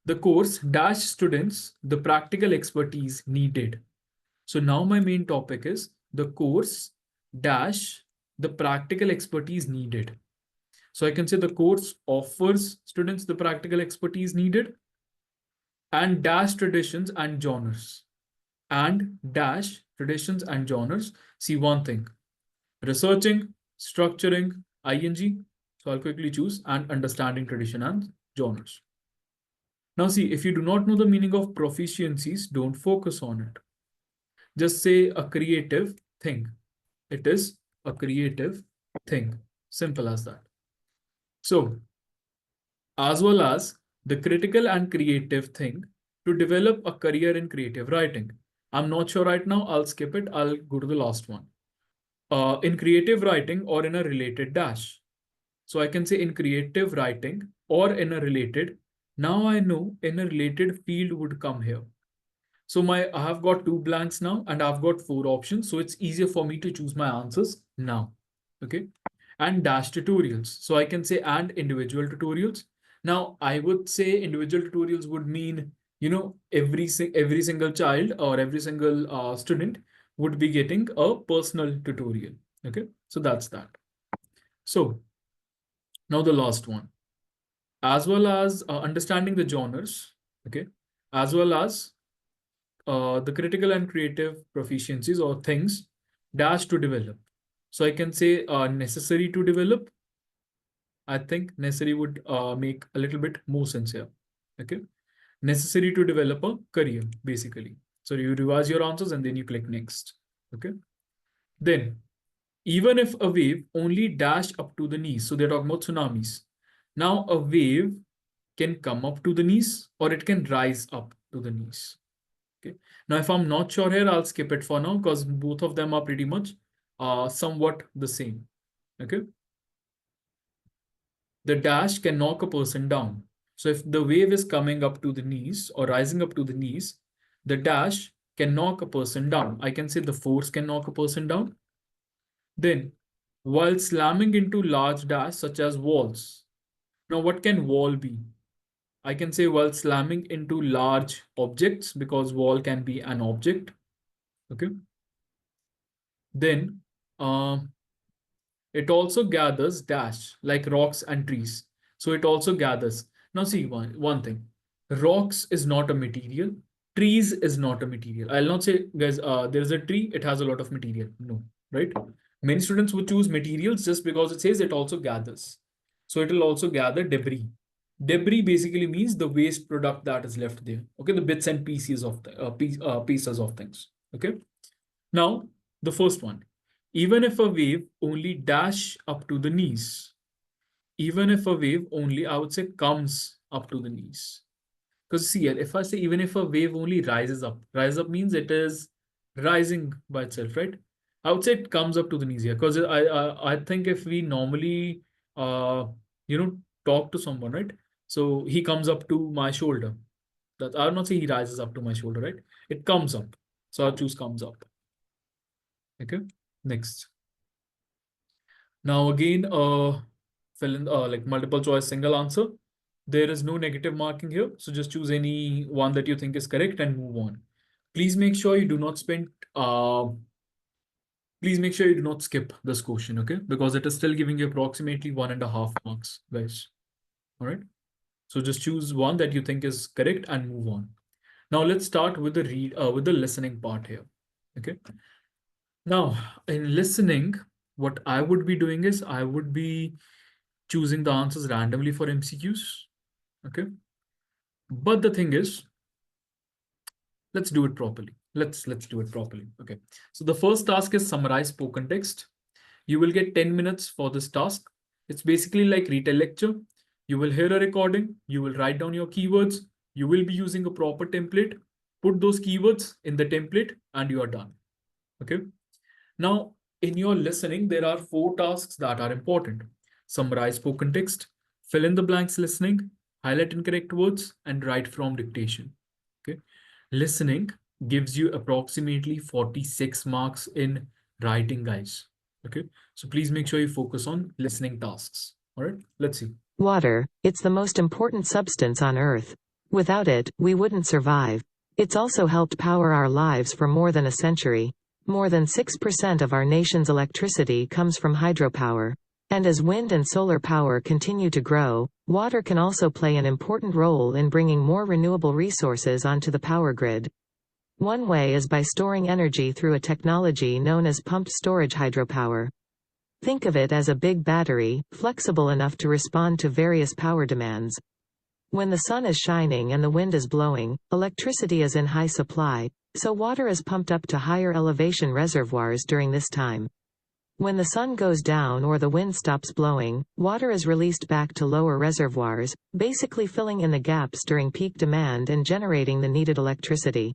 The course dash students the practical expertise needed. So now my main topic is the course dash the practical expertise needed. So I can say the course offers students the practical expertise needed and dash traditions and genres. And dash traditions and genres. See one thing. Researching, structuring, ing. So I'll quickly choose and understanding tradition and genres. Now see, if you do not know the meaning of proficiencies, don't focus on it. Just say a creative thing. It is a creative thing. Simple as that. So, as well as the critical and creative thing to develop a career in creative writing. I'm not sure right now. I'll skip it. I'll go to the last one. In creative writing or in a related dash. So I can say in creative writing or in a related. Now I know in a related field would come here. So I have got 2 blanks now and I've got 4 options. So it's easier for me to choose my answers now. Okay. And dash tutorials. So I can say and individual tutorials. Now I would say individual tutorials would mean, every single child or every single student would be getting a personal tutorial. Okay. So that's that. So now the last one, as well as understanding the genres. Okay. As well as the critical and creative proficiencies or things dash to develop. So I can say necessary to develop. I think necessary would make a little bit more sense here. Okay. Necessary to develop a career, basically. So you revise your answers and then you click next. Okay. Then, even if a wave only dash up to the knees. So they're talking about tsunamis. Now a wave can come up to the knees or it can rise up to the knees. Okay. Now, if I'm not sure here, I'll skip it for now because both of them are pretty much somewhat the same. Okay. The dash can knock a person down. So if the wave is coming up to the knees or rising up to the knees, the dash can knock a person down. I can say the force can knock a person down. Then, while slamming into large dash such as walls. Now, what can wall be? I can say while slamming into large objects, because wall can be an object. Okay. Then it also gathers dash like rocks and trees. So it also gathers. Now see one thing. Rocks is not a material. Trees is not a material. I'll not say, guys, there is a tree, it has a lot of material. No, right? Many students would choose materials just because it says it also gathers. So it will also gather debris. Debris basically means the waste product that is left there. Okay, the bits and pieces of pieces of things. Okay. Now the first one. Even if a wave only dash up to the knees, even if a wave only, I would say, comes up to the knees. Because see, if I say even if a wave only rise up means it is rising by itself, right? I would say it comes up to the knees here. Because I think if we normally you know talk to someone, right? So he comes up to my shoulder. That I would not say he rises up to my shoulder, right? It comes up. So I'll choose comes up. Okay. Next. Now again, fill in like multiple choice single answer. There is no negative marking here, so just choose any one that you think is correct and move on. Please make sure you do not spend. Please make sure you do not skip this question, okay? Because it is still giving you approximately 1.5 marks, guys. All right. So just choose one that you think is correct and move on. Now let's start with the listening part here. Okay. Now in listening, what I would be doing is I would be choosing the answers randomly for MCQs. Okay. But the thing is, let's do it properly. Let's do it properly. Okay. So the first task is summarize spoken text. You will get 10 minutes for this task. It's basically like Retell lecture. You will hear a recording. You will write down your keywords. You will be using a proper template. Put those keywords in the template and you are done. Okay. Now, in your listening, there are 4 tasks that are important. Summarize spoken text, fill in the blanks listening, highlight incorrect words, and write from dictation. Okay. Listening gives you approximately 46 marks in writing, guys. Okay. So please make sure you focus on listening tasks. All right. Let's see. Water, it's the most important substance on Earth. Without it, we wouldn't survive. It's also helped power our lives for more than a century. More than 6% of our nation's electricity comes from hydropower. And as wind and solar power continue to grow, water can also play an important role in bringing more renewable resources onto the power grid. One way is by storing energy through a technology known as pumped storage hydropower. Think of it as a big battery, flexible enough to respond to various power demands. When the sun is shining and the wind is blowing, electricity is in high supply, so water is pumped up to higher elevation reservoirs during this time. When the sun goes down or the wind stops blowing, water is released back to lower reservoirs, basically filling in the gaps during peak demand and generating the needed electricity.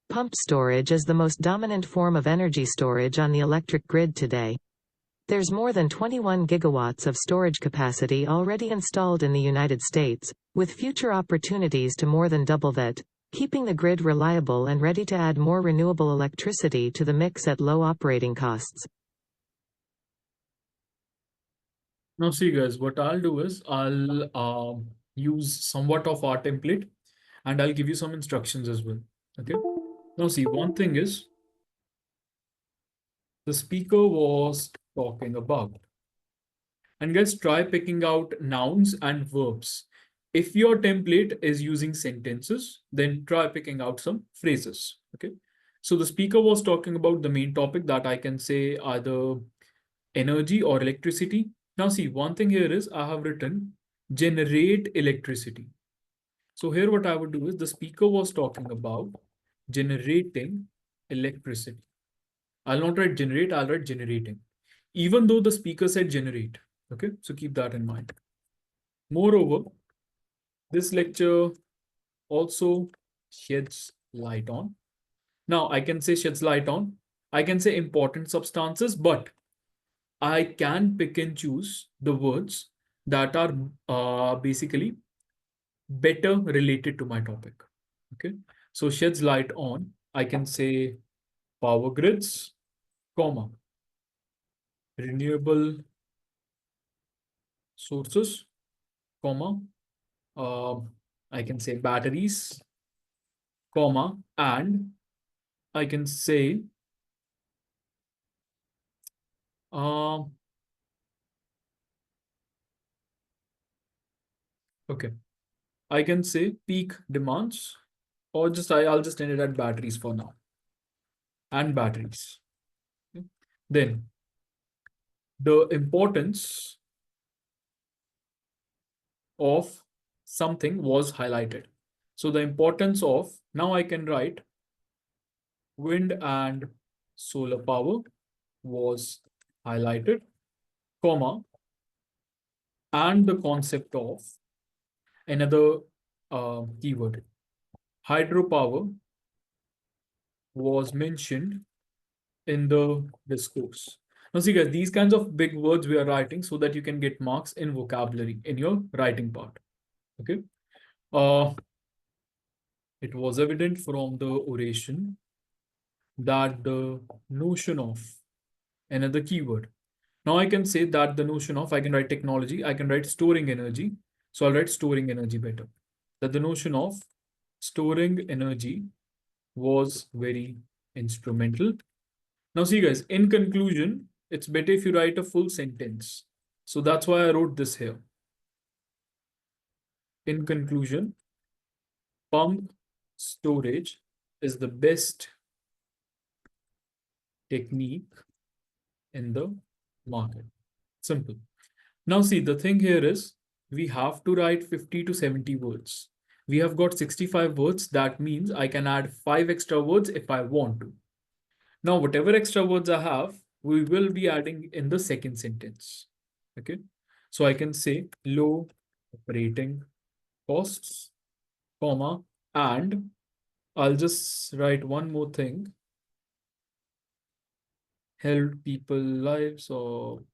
Pumped storage is the most dominant form of energy storage on the electric grid today. There's more than 21 gigawatts of storage capacity already installed in the United States, with future opportunities to more than double that, keeping the grid reliable and ready to add more renewable electricity to the mix at low operating costs. Now see guys, what I'll do is I'll use somewhat of our template and I'll give you some instructions as well. Okay. Now see, one thing is the speaker was talking about. And guys, try picking out nouns and verbs. If your template is using sentences, then try picking out some phrases. Okay. So the speaker was talking about the main topic that I can say either energy or electricity. Now see, one thing here is I have written generate electricity. So here what I would do is the speaker was talking about generating electricity. I'll not write generate, I'll write generating. Even though the speaker said generate. Okay, so keep that in mind. Moreover, this lecture also sheds light on. Now I can say sheds light on. I can say important substances, but I can pick and choose the words that are basically better related to my topic. Okay, so sheds light on, I can say power grids, comma, renewable sources, comma, I can say batteries, comma, and I can say okay, I can say peak demands, or I'll just end it at batteries for now. And batteries. Okay. Then the importance of something was highlighted. So the importance of, now I can write wind and solar power was highlighted, comma, and the concept of another keyword, hydropower, was mentioned in the discourse. Now see guys, these kinds of big words we are writing so that you can get marks in vocabulary in your writing part. Okay. It was evident from the oration that the notion of another keyword. Now I can say that the notion of, I can write technology, I can write storing energy. So I'll write storing energy better. That the notion of storing energy was very instrumental. Now see guys, in conclusion, it's better if you write a full sentence. So that's why I wrote this here. In conclusion, pump storage is the best technique in the market. Simple. Now see, the thing here is we have to write 50 to 70 words. We have got 65 words. That means I can add 5 extra words if I want to. Now, whatever extra words I have, we will be adding in the second sentence. Okay. So I can say low operating costs, comma, and I'll just write one more thing. Help people lives, or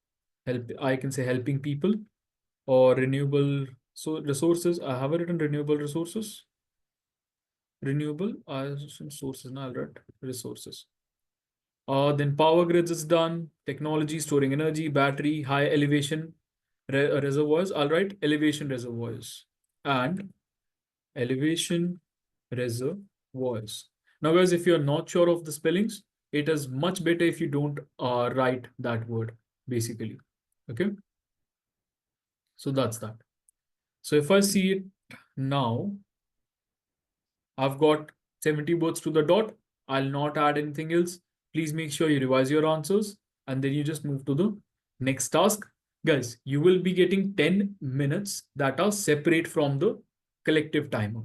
help, I can say helping people, or renewable resources. I have written renewable resources. Renewable sources, now I'll write resources. Then power grids is done, technology, storing energy, battery, high elevation reservoirs. I'll write elevation reservoirs and elevation reservoirs. Now guys, if you're not sure of the spellings, it is much better if you don't write that word basically. Okay. So that's that. So if I see it now, I've got 70 words to the dot. I'll not add anything else. Please make sure you revise your answers and then you just move to the next task. Guys, you will be getting 10 minutes that are separate from the collective timer.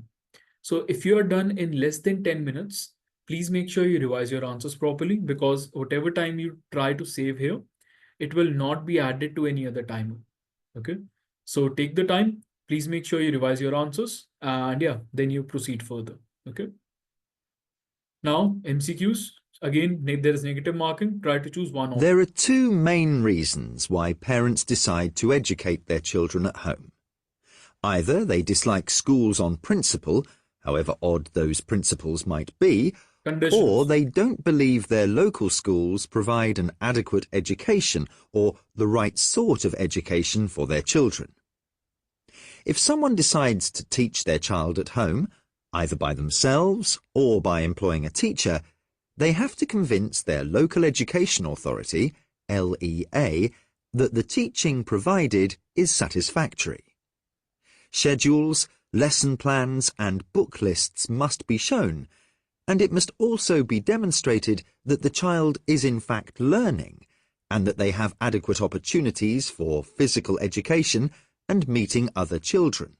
So if you are done in less than 10 minutes, please make sure you revise your answers properly, because whatever time you try to save here, it will not be added to any other timer. Okay. So take the time. Please make sure you revise your answers and yeah, then you proceed further. Okay. Now MCQs, again, there is negative marking. Try to choose one. There are two main reasons why parents decide to educate their children at home. Either they dislike schools on principle, however odd those principles might be, or they don't believe their local schools provide an adequate education or the right sort of education for their children. If someone decides to teach their child at home, either by themselves or by employing a teacher, they have to convince their local education authority, LEA, that the teaching provided is satisfactory. Schedules, lesson plans and book lists must be shown, and it must also be demonstrated that the child is in fact learning and that they have adequate opportunities for physical education and meeting other children.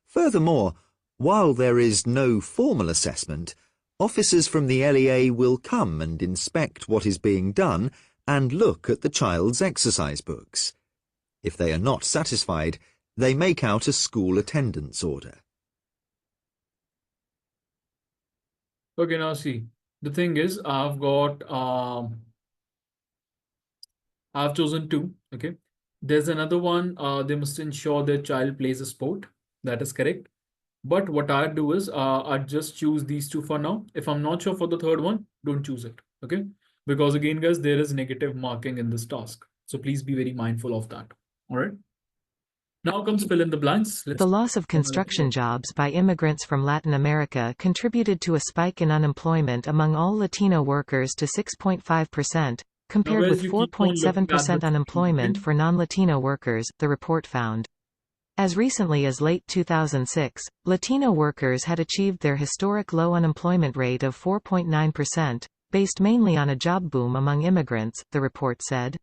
Furthermore, while there is no formal assessment, officers from the LEA will come and inspect what is being done and look at the child's exercise books. If they are not satisfied, they make out a school attendance order. Okay, now see, the thing is, I've chosen two. Okay. There's another one, they must ensure their child plays a sport. That is correct. But what I do is, I just choose these two for now. If I'm not sure for the third one, don't choose it. Okay. Because again, guys, there is negative marking in this task. So please be very mindful of that. All right. Now comes fill in the blanks. Let's The loss of construction jobs by immigrants from Latin America contributed to a spike in unemployment among all Latino workers to 6.5%, compared with guys, you keep on looking at 4.7% the unemployment screen. for non-Latino workers, the report found. As recently as late 2006, Latino workers had achieved their historic low unemployment rate of 4.9%, based mainly on a job boom among immigrants, the report said.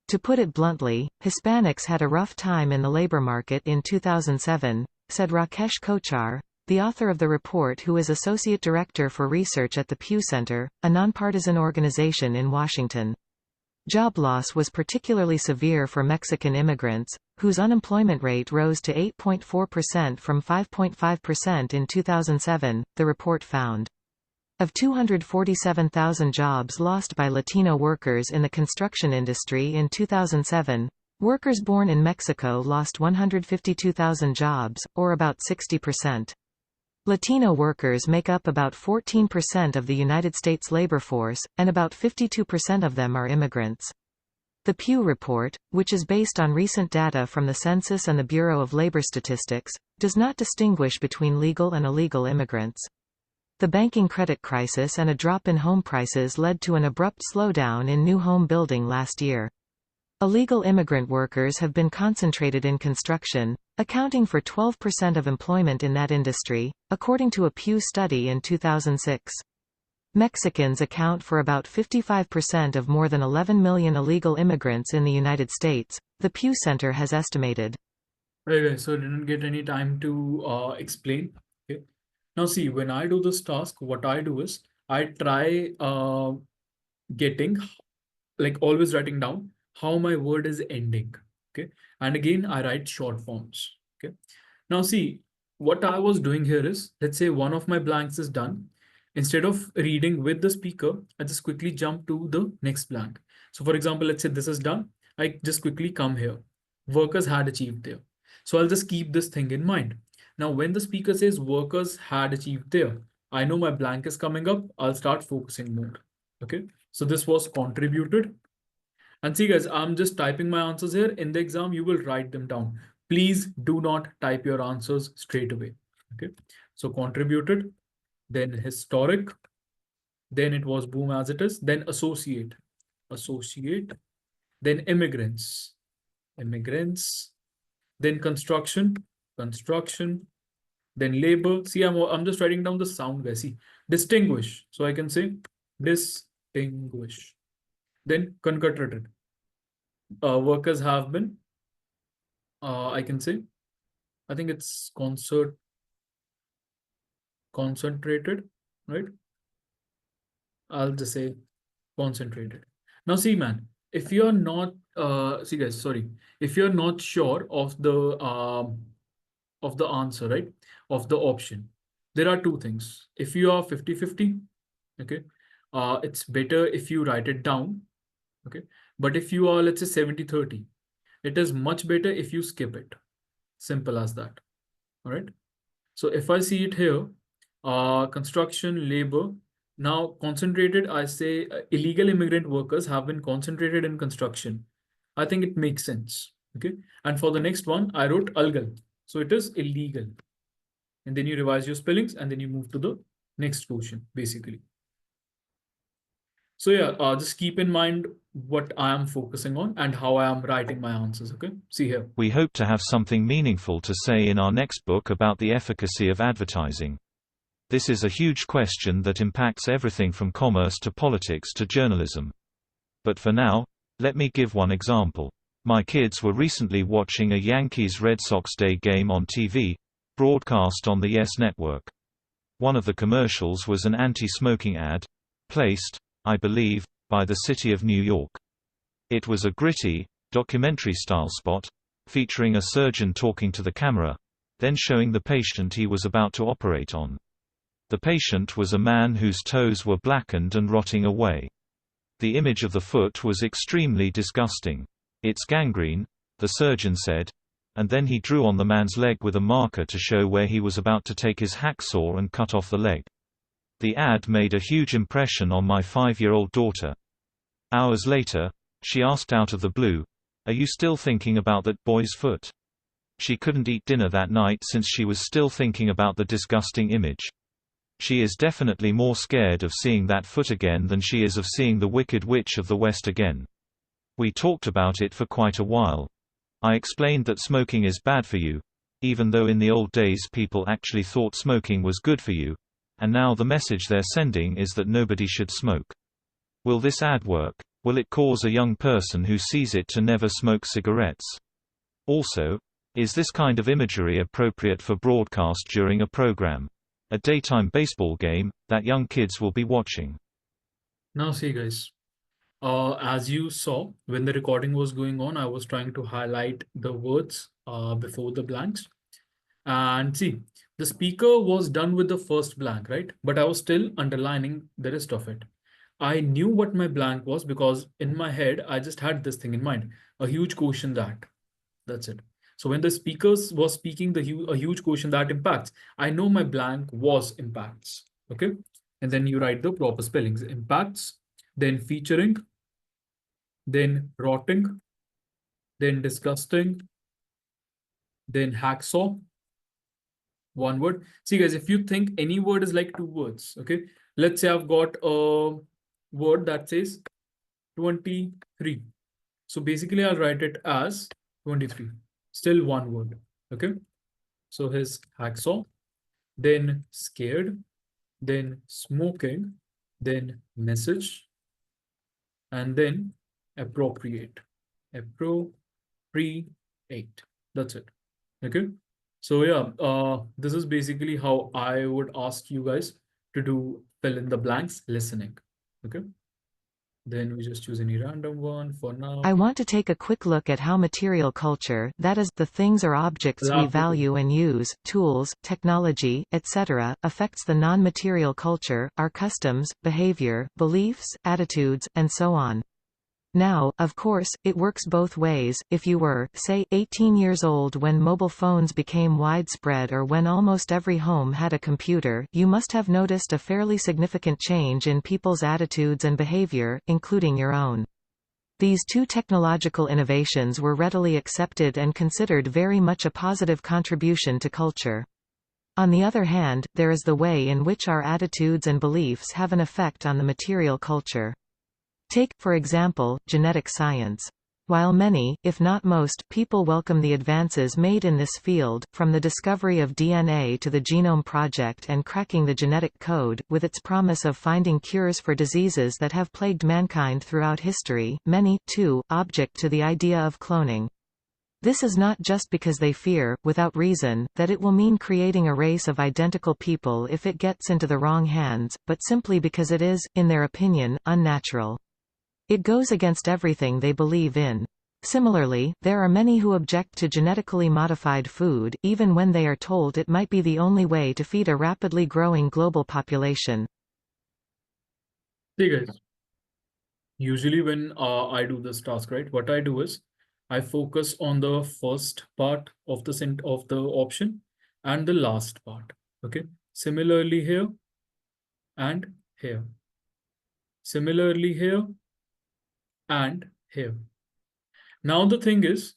To put it bluntly, Hispanics had a rough time in the labor market in 2007, said Rakesh Kochar, the author of the report, who is Associate Director for Research at the Pew Center, a nonpartisan organization in Washington. Job loss was particularly severe for Mexican immigrants, whose unemployment rate rose to 8.4% from 5.5% in 2007, the report found. Of 247,000 jobs lost by Latino workers in the construction industry in 2007, workers born in Mexico lost 152,000 jobs, or about 60%. Latino workers make up about 14% of the United States labor force, and about 52% of them are immigrants. The Pew report, which is based on recent data from the Census and the Bureau of Labor Statistics, does not distinguish between legal and illegal immigrants. The banking credit crisis and a drop in home prices led to an abrupt slowdown in new home building last year. Illegal immigrant workers have been concentrated in construction, accounting for 12% of employment in that industry, according to a Pew study in 2006. Mexicans account for about 55% of more than 11 million illegal immigrants in the United States, the Pew Center has estimated. Okay, so I didn't get any time to explain. Okay. Now see, when I do this task, what I do is I try getting, like always writing down how my word is ending. Okay. And again, I write short forms. Okay. Now see, what I was doing here is, let's say one of my blanks is done. Instead of reading with the speaker, I just quickly jump to the next blank. So for example, let's say this is done. I just quickly come here. Workers had achieved there. So I'll just keep this thing in mind. Now, when the speaker says workers had achieved there, I know my blank is coming up. I'll start focusing more. Okay. So this was contributed. And see guys, I'm just typing my answers here. In the exam, you will write them down. Please do not type your answers straight away. Okay. So contributed, then historic, then it was boom as it is, then associate, then immigrants, then construction, then labor. See, I'm just writing down the sound guys. See, distinguish. So I can say distinguish. Then concentrated. Workers have been, I can say, I think it's concentrated, right? I'll just say concentrated. Now see, man, if you're not, see guys, sorry, if you're not sure of the answer, right, of the option, there are two things. If you are 50-50, okay, it's better if you write it down, okay. But if you are, let's say 70-30, it is much better if you skip it. Simple as that. All right. So if I see it here, construction, labor. Now concentrated, I say illegal immigrant workers have been concentrated in construction. I think it makes sense. Okay. And for the next one, I wrote illegal. So it is illegal. And then you revise your spellings and then you move to the next question, basically. So yeah, just keep in mind what I am focusing on and how I am writing my answers. Okay. See here. We hope to have something meaningful to say in our next book about the efficacy of advertising. This is a huge question that impacts everything from commerce to politics to journalism. But for now, let me give one example. My kids were recently watching a Yankees-Red Sox Day game on TV, broadcast on the Yes Network. One of the commercials was an anti-smoking ad, placed, I believe, by the city of New York. It was a gritty, documentary-style spot, featuring a surgeon talking to the camera, then showing the patient he was about to operate on. The patient was a man whose toes were blackened and rotting away. The image of the foot was extremely disgusting. "It's gangrene," the surgeon said, and then he drew on the man's leg with a marker to show where he was about to take his hacksaw and cut off the leg. The ad made a huge impression on my 5-year-old daughter. Hours later, she asked out of the blue, "Are you still thinking about that boy's foot?" She couldn't eat dinner that night since she was still thinking about the disgusting image. She is definitely more scared of seeing that foot again than she is of seeing the Wicked Witch of the West again. We talked about it for quite a while. I explained that smoking is bad for you, even though in the old days people actually thought smoking was good for you, and now the message they're sending is that nobody should smoke. Will this ad work? Will it cause a young person who sees it to never smoke cigarettes? Also, is this kind of imagery appropriate for broadcast during a program? A daytime baseball game that young kids will be watching. Now see guys, as you saw, when the recording was going on, I was trying to highlight the words before the blanks. And see, the speaker was done with the first blank, right? But I was still underlining the rest of it. I knew what my blank was because in my head, I just had this thing in mind, a huge quotient that. That's it. So when the speakers was speaking a huge quotient that impacts, I know my blank was impacts, okay? And then you write the proper spellings, impacts, then featuring, then rotting, then disgusting, then hacksaw, one word. See guys, if you think any word is like two words, okay? Let's say I've got a word that says 23. So basically I'll write it as 23, still one word, okay? So his hacksaw, then scared, then smoking, then message, and then appropriate. Appropriate. That's it. Okay. So yeah, this is basically how I would ask you guys to do fill in the blanks listening. Okay. Then we just choose any random one for now. I want to take a quick look at how material culture, that is, the things or objects we value and use, tools, technology, etc., affects the non-material culture, our customs, behavior, beliefs, attitudes, and so on. Now, of course, it works both ways. If you were, say, 18 years old when mobile phones became widespread or when almost every home had a computer, you must have noticed a fairly significant change in people's attitudes and behavior, including your own. These two technological innovations were readily accepted and considered very much a positive contribution to culture. On the other hand, there is the way in which our attitudes and beliefs have an effect on the material culture. Take, for example, genetic science. While many, if not most, people welcome the advances made in this field, from the discovery of DNA to the Genome Project and cracking the genetic code, with its promise of finding cures for diseases that have plagued mankind throughout history, many, too, object to the idea of cloning. This is not just because they fear, without reason, that it will mean creating a race of identical people if it gets into the wrong hands, but simply because it is, in their opinion, unnatural. It goes against everything they believe in. Similarly, there are many who object to genetically modified food, even when they are told it might be the only way to feed a rapidly growing global population. Hey guys, usually when I do this task, right, what I do is I focus on the first part of the option and the last part. Okay. Similarly here and here. Similarly here and here. Now the thing is,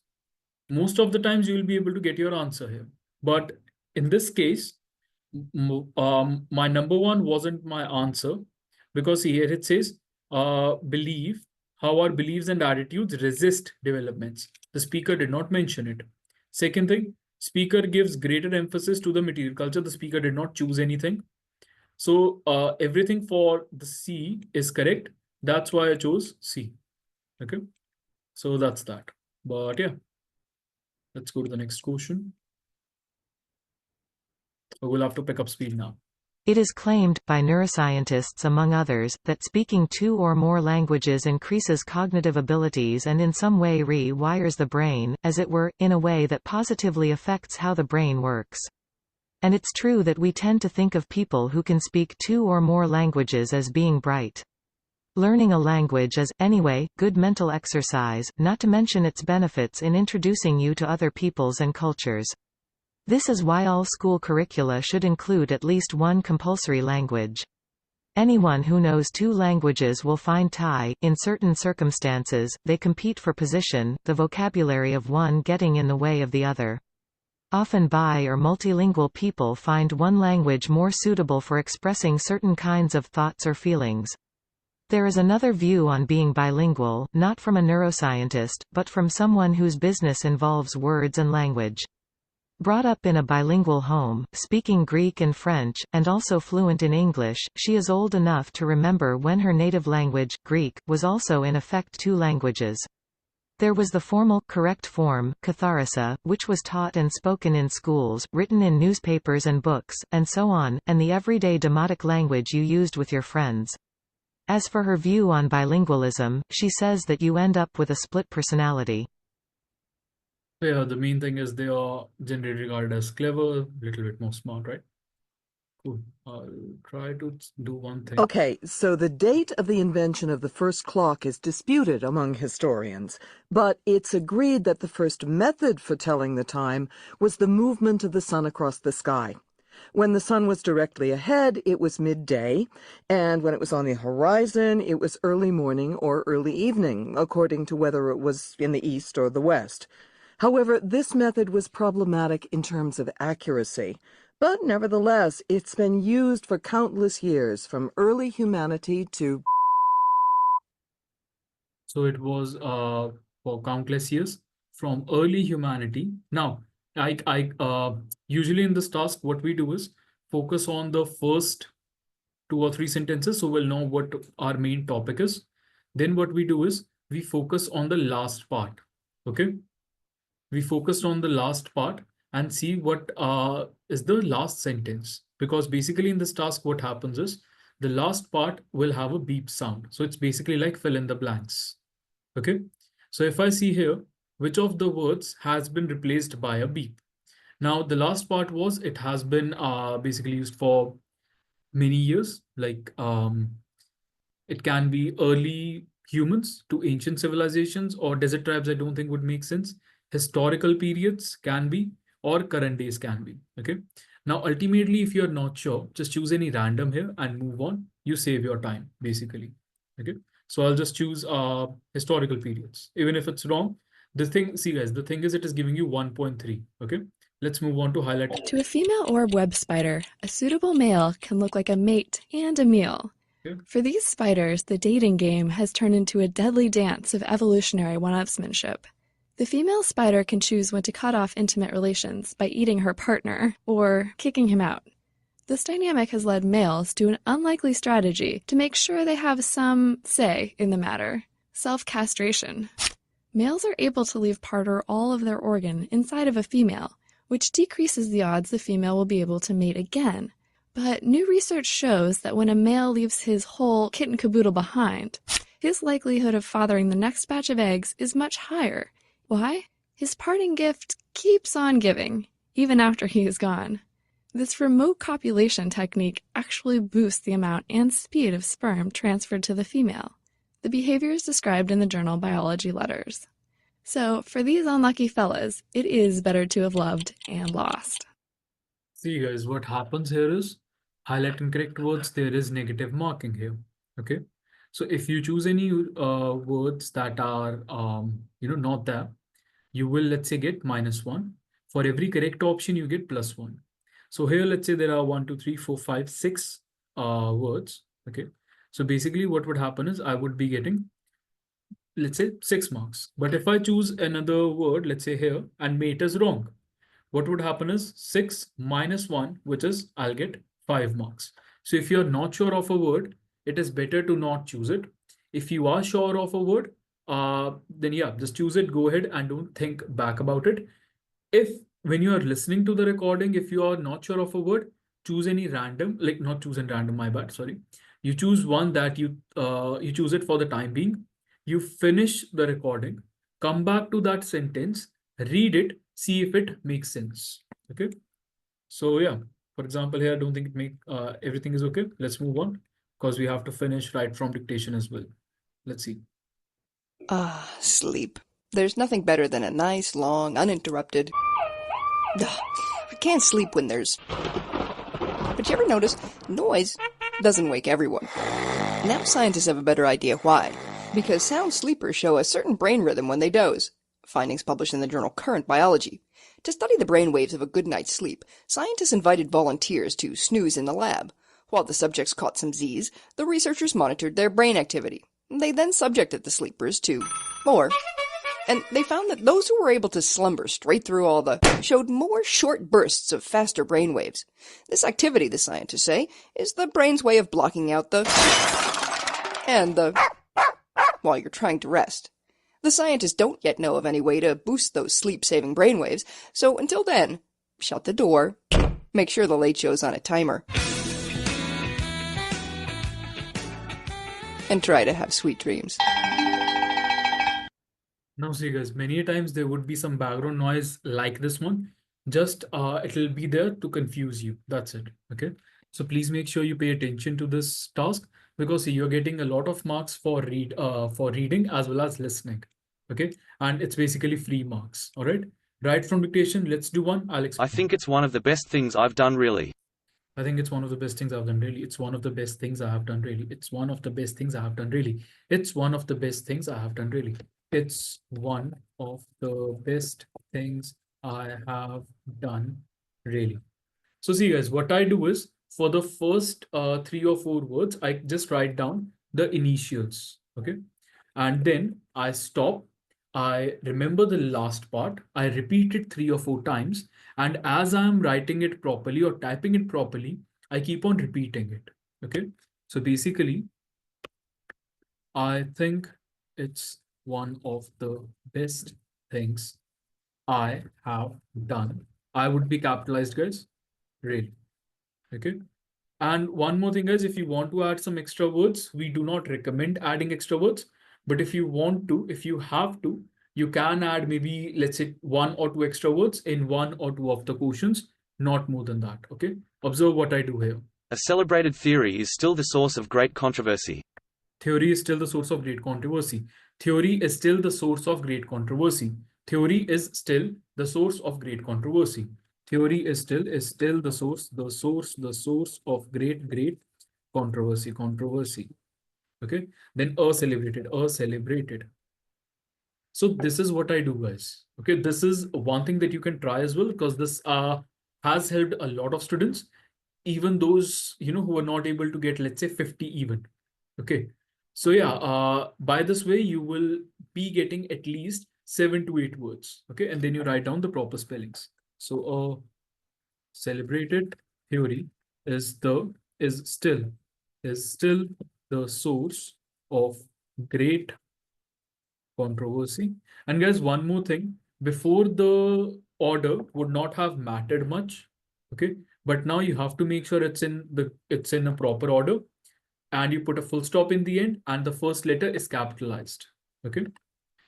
most of the times you will be able to get your answer here. But in this case, my number one wasn't my answer, because here it says, believe, how our beliefs and attitudes resist developments. The speaker did not mention it. Second thing, speaker gives greater emphasis to the material culture. The speaker did not choose anything. So everything for the C is correct. That's why I chose C. Okay, so that's that. But yeah, let's go to the next question. We'll have to pick up speed now. It is claimed, by neuroscientists among others, that speaking 2 or more languages increases cognitive abilities and in some way re-wires the brain, as it were, in a way that positively affects how the brain works. And it's true that we tend to think of people who can speak 2 or more languages as being bright. Learning a language is, anyway, good mental exercise, not to mention its benefits in introducing you to other peoples and cultures. This is why all school curricula should include at least one compulsory language. Anyone who knows 2 languages will find in certain circumstances, they compete for position, the vocabulary of one getting in the way of the other. Often bi or multilingual people find one language more suitable for expressing certain kinds of thoughts or feelings. There is another view on being bilingual, not from a neuroscientist, but from someone whose business involves words and language. Brought up in a bilingual home, speaking Greek and French, and also fluent in English, she is old enough to remember when her native language, Greek, was also in effect two languages. There was the formal, correct form, katharissa, which was taught and spoken in schools, written in newspapers and books, and so on, and the everyday demotic language you used with your friends. As for her view on bilingualism, she says that you end up with a split personality. Yeah, the main thing is they are generally regarded as clever, a little bit more smart, right? Cool. I'll try to do one thing. Okay, so the date of the invention of the first clock is disputed among historians, but it's agreed that the first method for telling the time was the movement of the sun across the sky. When the sun was directly ahead, it was midday, and when it was on the horizon, it was early morning or early evening, according to whether it was in the east or the west. However, this method was problematic in terms of accuracy, but nevertheless, it's been used for countless years, from early humanity to... So it was for countless years from early humanity. Now, usually in this task, what we do is focus on the first 2 or 3 sentences, so we'll know what our main topic is. Then what we do is we focus on the last part. Okay, we focused on the last part and see what is the last sentence, because basically in this task what happens is the last part will have a beep sound, so it's basically like fill in the blanks. Okay, so if I see here which of the words has been replaced by a beep. Now the last part was it has been basically used for many years, like it can be early humans to ancient civilizations, or desert tribes I don't think would make sense. Historical periods can be, or current days can be. Okay, now ultimately if you're not sure, just choose any random here and move on. You save your time basically. Okay, so I'll just choose historical periods. Even if it's wrong, the thing, see guys, the thing is it is giving you 1.3. Okay, let's move on to highlight. To a female orb web spider, a suitable male can look like a mate and a meal. Okay. For these spiders, the dating game has turned into a deadly dance of evolutionary one-upsmanship. The female spider can choose when to cut off intimate relations by eating her partner or kicking him out. This dynamic has led males to an unlikely strategy to make sure they have some say in the matter: self-castration. Males are able to leave part or all of their organ inside of a female, which decreases the odds the female will be able to mate again. But new research shows that when a male leaves his whole kit and caboodle behind, his likelihood of fathering the next batch of eggs is much higher. Why? His parting gift keeps on giving, even after he is gone. This remote copulation technique actually boosts the amount and speed of sperm transferred to the female. The behavior is described in the journal Biology Letters. So, for these unlucky fellas, it is better to have loved and lost. See guys, what happens here is highlight incorrect words, there is negative marking here. Okay, so if you choose any words that are not there, you will, let's say, get -1. For every correct option you get +1. So here let's say there are 1 2 3 4 5 6 words. Okay, so basically what would happen is I would be getting, let's say, 6 marks. But if I choose another word, let's say here, and mate is wrong, what would happen is 6 minus 1, which is I'll get 5 marks. So if you're not sure of a word, it is better to not choose it. If you are sure of a word, then yeah, just choose it, go ahead and don't think back about it. If when you are listening to the recording, if you are not sure of a word, choose any random, like not choose in random, my bad, sorry. You choose one that you choose it for the time being. You finish the recording, come back to that sentence, read it, see if it makes sense. Okay, so yeah, for example here, I don't think everything is okay. Let's move on because we have to finish right from dictation as well. Let's see. Sleep. There's nothing better than a nice, long, uninterrupted... I can't sleep when there's... But you ever notice, noise doesn't wake everyone. Now scientists have a better idea why. Because sound sleepers show a certain brain rhythm when they doze. findings published in the journal Current Biology. To study the brain waves of a good night's sleep, scientists invited volunteers to snooze in the lab. While the subjects caught some Z's, the researchers monitored their brain activity. They then subjected the sleepers to more, and they found that those who were able to slumber straight through all the showed more short bursts of faster brain waves. This activity, the scientists say, is the brain's way of blocking out the and the while you're trying to rest. The scientists don't yet know of any way to boost those sleep-saving brainwaves, so until then, shut the door, make sure the late show's on a timer, and try to have sweet dreams. Now see guys, many a times there would be some background noise like this one. Just it'll be there to confuse you. That's it. Okay. So please make sure you pay attention to this task, because you're getting a lot of marks for reading as well as listening. Okay. And it's basically free marks. All right. Right from dictation, let's do one. I'll explain. I think it's one of the best things I've done, really. I think it's one of the best things I've done, really. It's one of the best things I have done, really. It's one of the best things I have done, really. It's one of the best things I have done, really. It's one of the best things I have done, really. So see guys, what I do is for the first 3 or 4 words, I just write down the initials, okay? And then I stop. I remember the last part. I repeat it 3 or 4 times. And as I'm writing it properly or typing it properly, I keep on repeating it, okay? So basically, I think it's one of the best things I have done. I would be capitalized, guys. Really. Okay. And one more thing, guys, if you want to add some extra words, we do not recommend adding extra words. But if you want to, if you have to, you can add maybe, let's say, 1 or 2 extra words in 1 or 2 of the questions, not more than that. Okay. Observe what I do here. A celebrated theory is still the source of great controversy. Theory is still the source of great controversy. Theory is still the source of great controversy. Theory is still the source of great controversy. Theory is still the source of great controversy. Okay. Then celebrated. So this is what I do, guys. Okay. This is one thing that you can try as well, because this has helped a lot of students, even those, who are not able to get, let's say 50 even. Okay. So yeah, by this way, you will be getting at least 7 to 8 words. Okay. And then you write down the proper spellings. So celebrated theory is still the source of great controversy. And guys, one more thing, before the order would not have mattered much. Okay. But now you have to make sure it's in a proper order, and you put a full stop in the end, and the first letter is capitalized. Okay.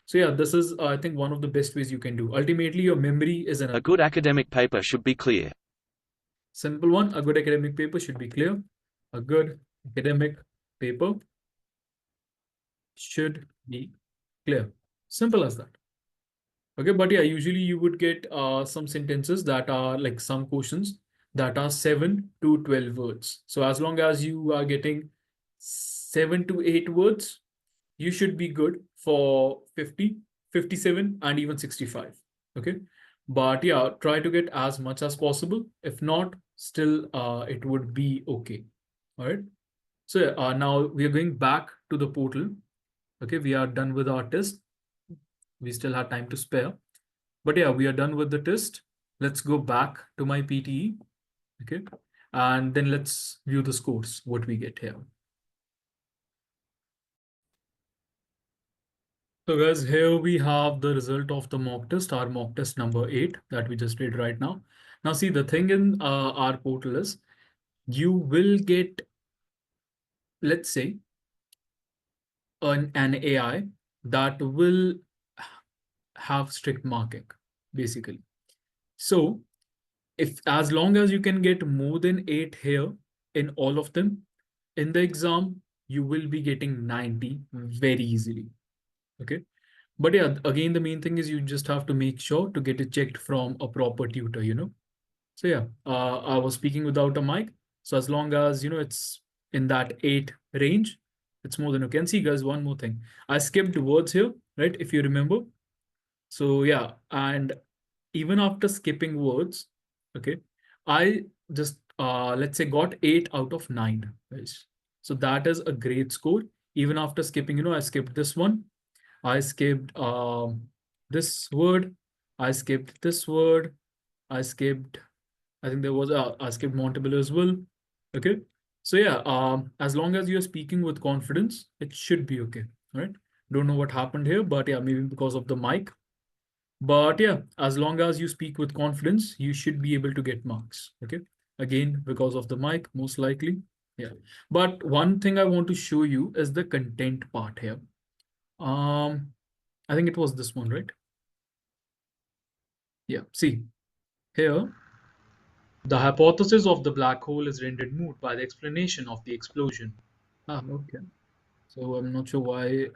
So yeah, this is, I think, one of the best ways you can do. Ultimately, your memory is a good academic paper should be clear. Simple one. A good academic paper should be clear. A good academic paper should be clear. Simple as that. Okay, but yeah, usually you would get some sentences that are like some questions that are 7 to 12 words. So as long as you are getting 7 to 8 words, you should be good for 50, 57, and even 65. Okay. But yeah, try to get as much as possible. If not, still it would be okay. All right. So yeah, now we are going back to the portal. Okay, we are done with our test. We still have time to spare. But yeah, we are done with the test. Let's go back to my PTE. Okay. And then let's view the scores, what we get here. So guys, here we have the result of the mock test, our mock test number 8 that we just did right now. Now see, the thing in our portal is you will get, let's say, an AI that will have strict marking, basically. So if as long as you can get more than 8 here in all of them, in the exam, you will be getting 90 very easily. Okay. But yeah, again, the main thing is you just have to make sure to get it checked from a proper tutor, So yeah, I was speaking without a mic. So as long as, it's in that 8 range, it's more than okay. And see, guys, one more thing. I skipped words here, right? If you remember. So yeah, and even after skipping words, okay, I just let's say got 8 out of 9, guys. So that is a great score. Even after skipping, I skipped this one. I skipped this word. I skipped this word. I skipped, I think there was I skipped Montebello as well. Okay. So yeah, as long as you're speaking with confidence, it should be okay. Right. Don't know what happened here, but yeah, maybe because of the mic. But yeah, as long as you speak with confidence, you should be able to get marks. Okay. Again, because of the mic, most likely. Yeah. But one thing I want to show you is the content part here. I think it was this one, right? Yeah. See, here, the hypothesis of the black hole is rendered moot by the explanation of the explosion. Ah, okay. So I'm not sure why,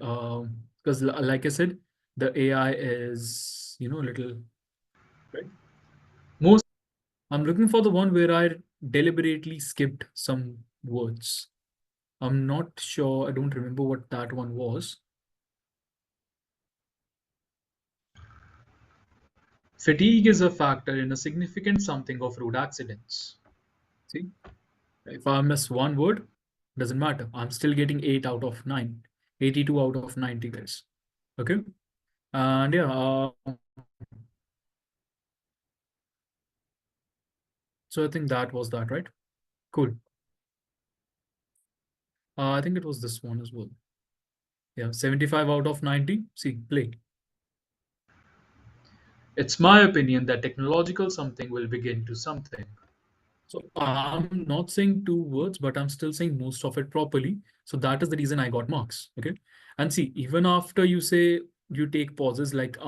because like I said, the AI is, a little, right? Most, I'm looking for the one where I deliberately skipped some words. I'm not sure. I don't remember what that one was. Fatigue is a factor in a significant something of road accidents. See, if I miss one word, doesn't matter. I'm still getting 8 out of 9, 82 out of 90, guys. Okay. And yeah, so I think that was that, right? Cool. I think it was this one as well. Yeah, 75 out of 90. See, play. It's my opinion that technological something will begin to something. So I'm not saying 2 words, but I'm still saying most of it properly. So that is the reason I got marks. Okay. And see, even after you say you take pauses like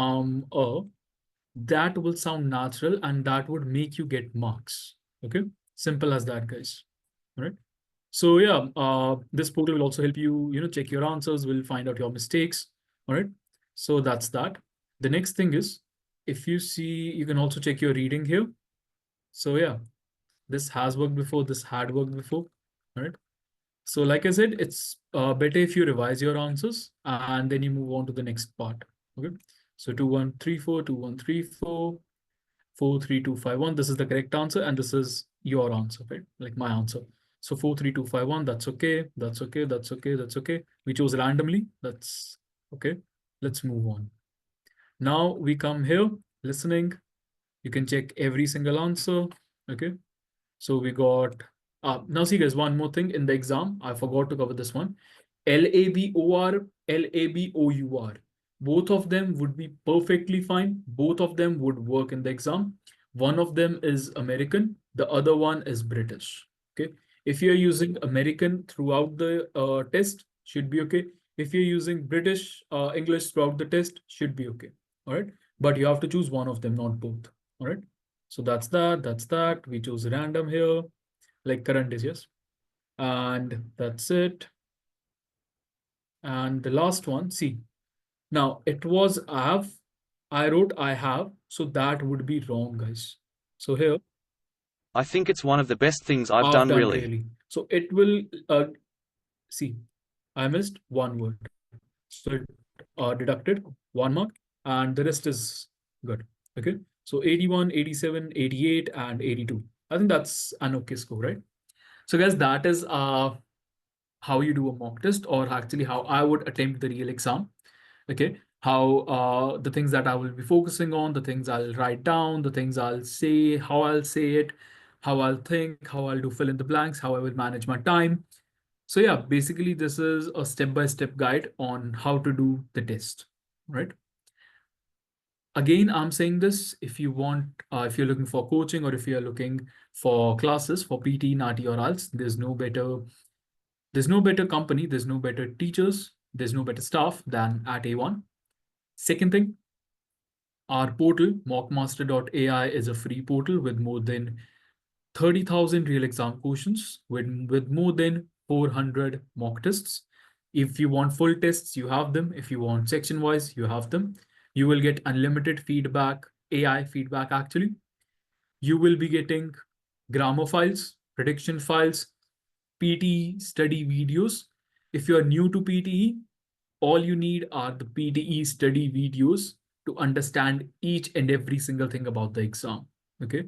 that will sound natural and that would make you get marks. Okay. Simple as that, guys. All right. So yeah, this portal will also help you, check your answers, will find out your mistakes. All right. So that's that. The next thing is, if you see, you can also check your reading here. So yeah, this has worked before, this had worked before. All right. So like I said, it's better if you revise your answers and then you move on to the next part. Okay. So 2134, 2134, 43251. This is the correct answer, and this is your answer, right? Like my answer. So 43251, that's okay. That's okay. That's okay. That's okay. We chose randomly. That's okay. Let's move on. Now we come here, listening. You can check every single answer. Okay. So we got, now see guys, one more thing in the exam. I forgot to cover this one. LABOR, LABOUR. Both of them would be perfectly fine. Both of them would work in the exam. One of them is American. The other one is British. Okay. If you're using American throughout the test, should be okay. If you're using British English throughout the test, should be okay. All right. But you have to choose one of them, not both. All right. So that's that. That's that. We choose random here, like current is, yes. And that's it. And the last one, see, now it was I wrote I have, so that would be wrong, guys. So here, I think it's one of the best things I've I've done, done really. really. So it will, see, I missed one word. So it deducted 1 mark and the rest is good. Okay. So 81, 87, 88, and 82. I think that's an okay score, right? So guys, that is how you do a mock test, or actually how I would attempt the real exam. Okay. How the things that I will be focusing on, the things I'll write down, the things I'll say, how I'll say it, how I'll think, how I'll do fill in the blanks, how I will manage my time. So yeah, basically this is a step-by-step guide on how to do the test, right? Again, I'm saying this if you want, if you're looking for coaching or if you're looking for classes for PT, NAATI, or IELTS, there's no better company, there's no better teachers, there's no better staff than at A1. Second thing, our portal, mockmaster.ai, is a free portal with more than 30,000 real exam questions, with more than 400 mock tests. If you want full tests, you have them. If you want section wise, you have them. You will get unlimited feedback, AI feedback actually. You will be getting grammar files, prediction files, PTE study videos. If you're new to PTE, all you need are the PTE study videos to understand each and every single thing about the exam. Okay,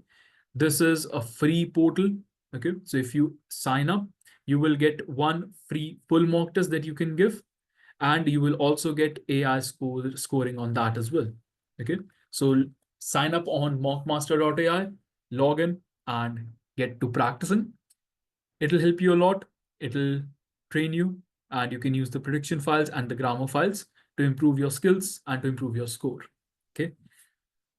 this is a free portal. Okay, so if you sign up, you will get one free full mock test that you can give, and you will also get AI scoring on that as well. Okay, so sign up on mockmaster.ai, log in and get to practicing. It'll help you a lot. It'll train you, and you can use the prediction files and the grammar files to improve your skills and to improve your score. Okay,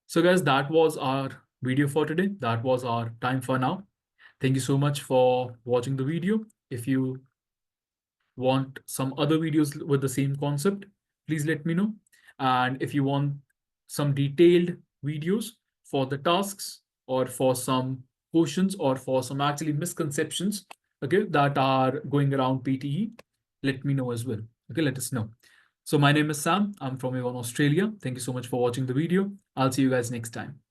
so guys, that was our video for today. That was our time for now. Thank you so much for watching the video. If you want some other videos with the same concept, please let me know. And if you want some detailed videos for the tasks or for some questions or for some actually misconceptions, okay, that are going around PTE, let me know as well. Okay, let us know. So my name is Sam. I'm from Avon, Australia. Thank you so much for watching the video. I'll see you guys next time.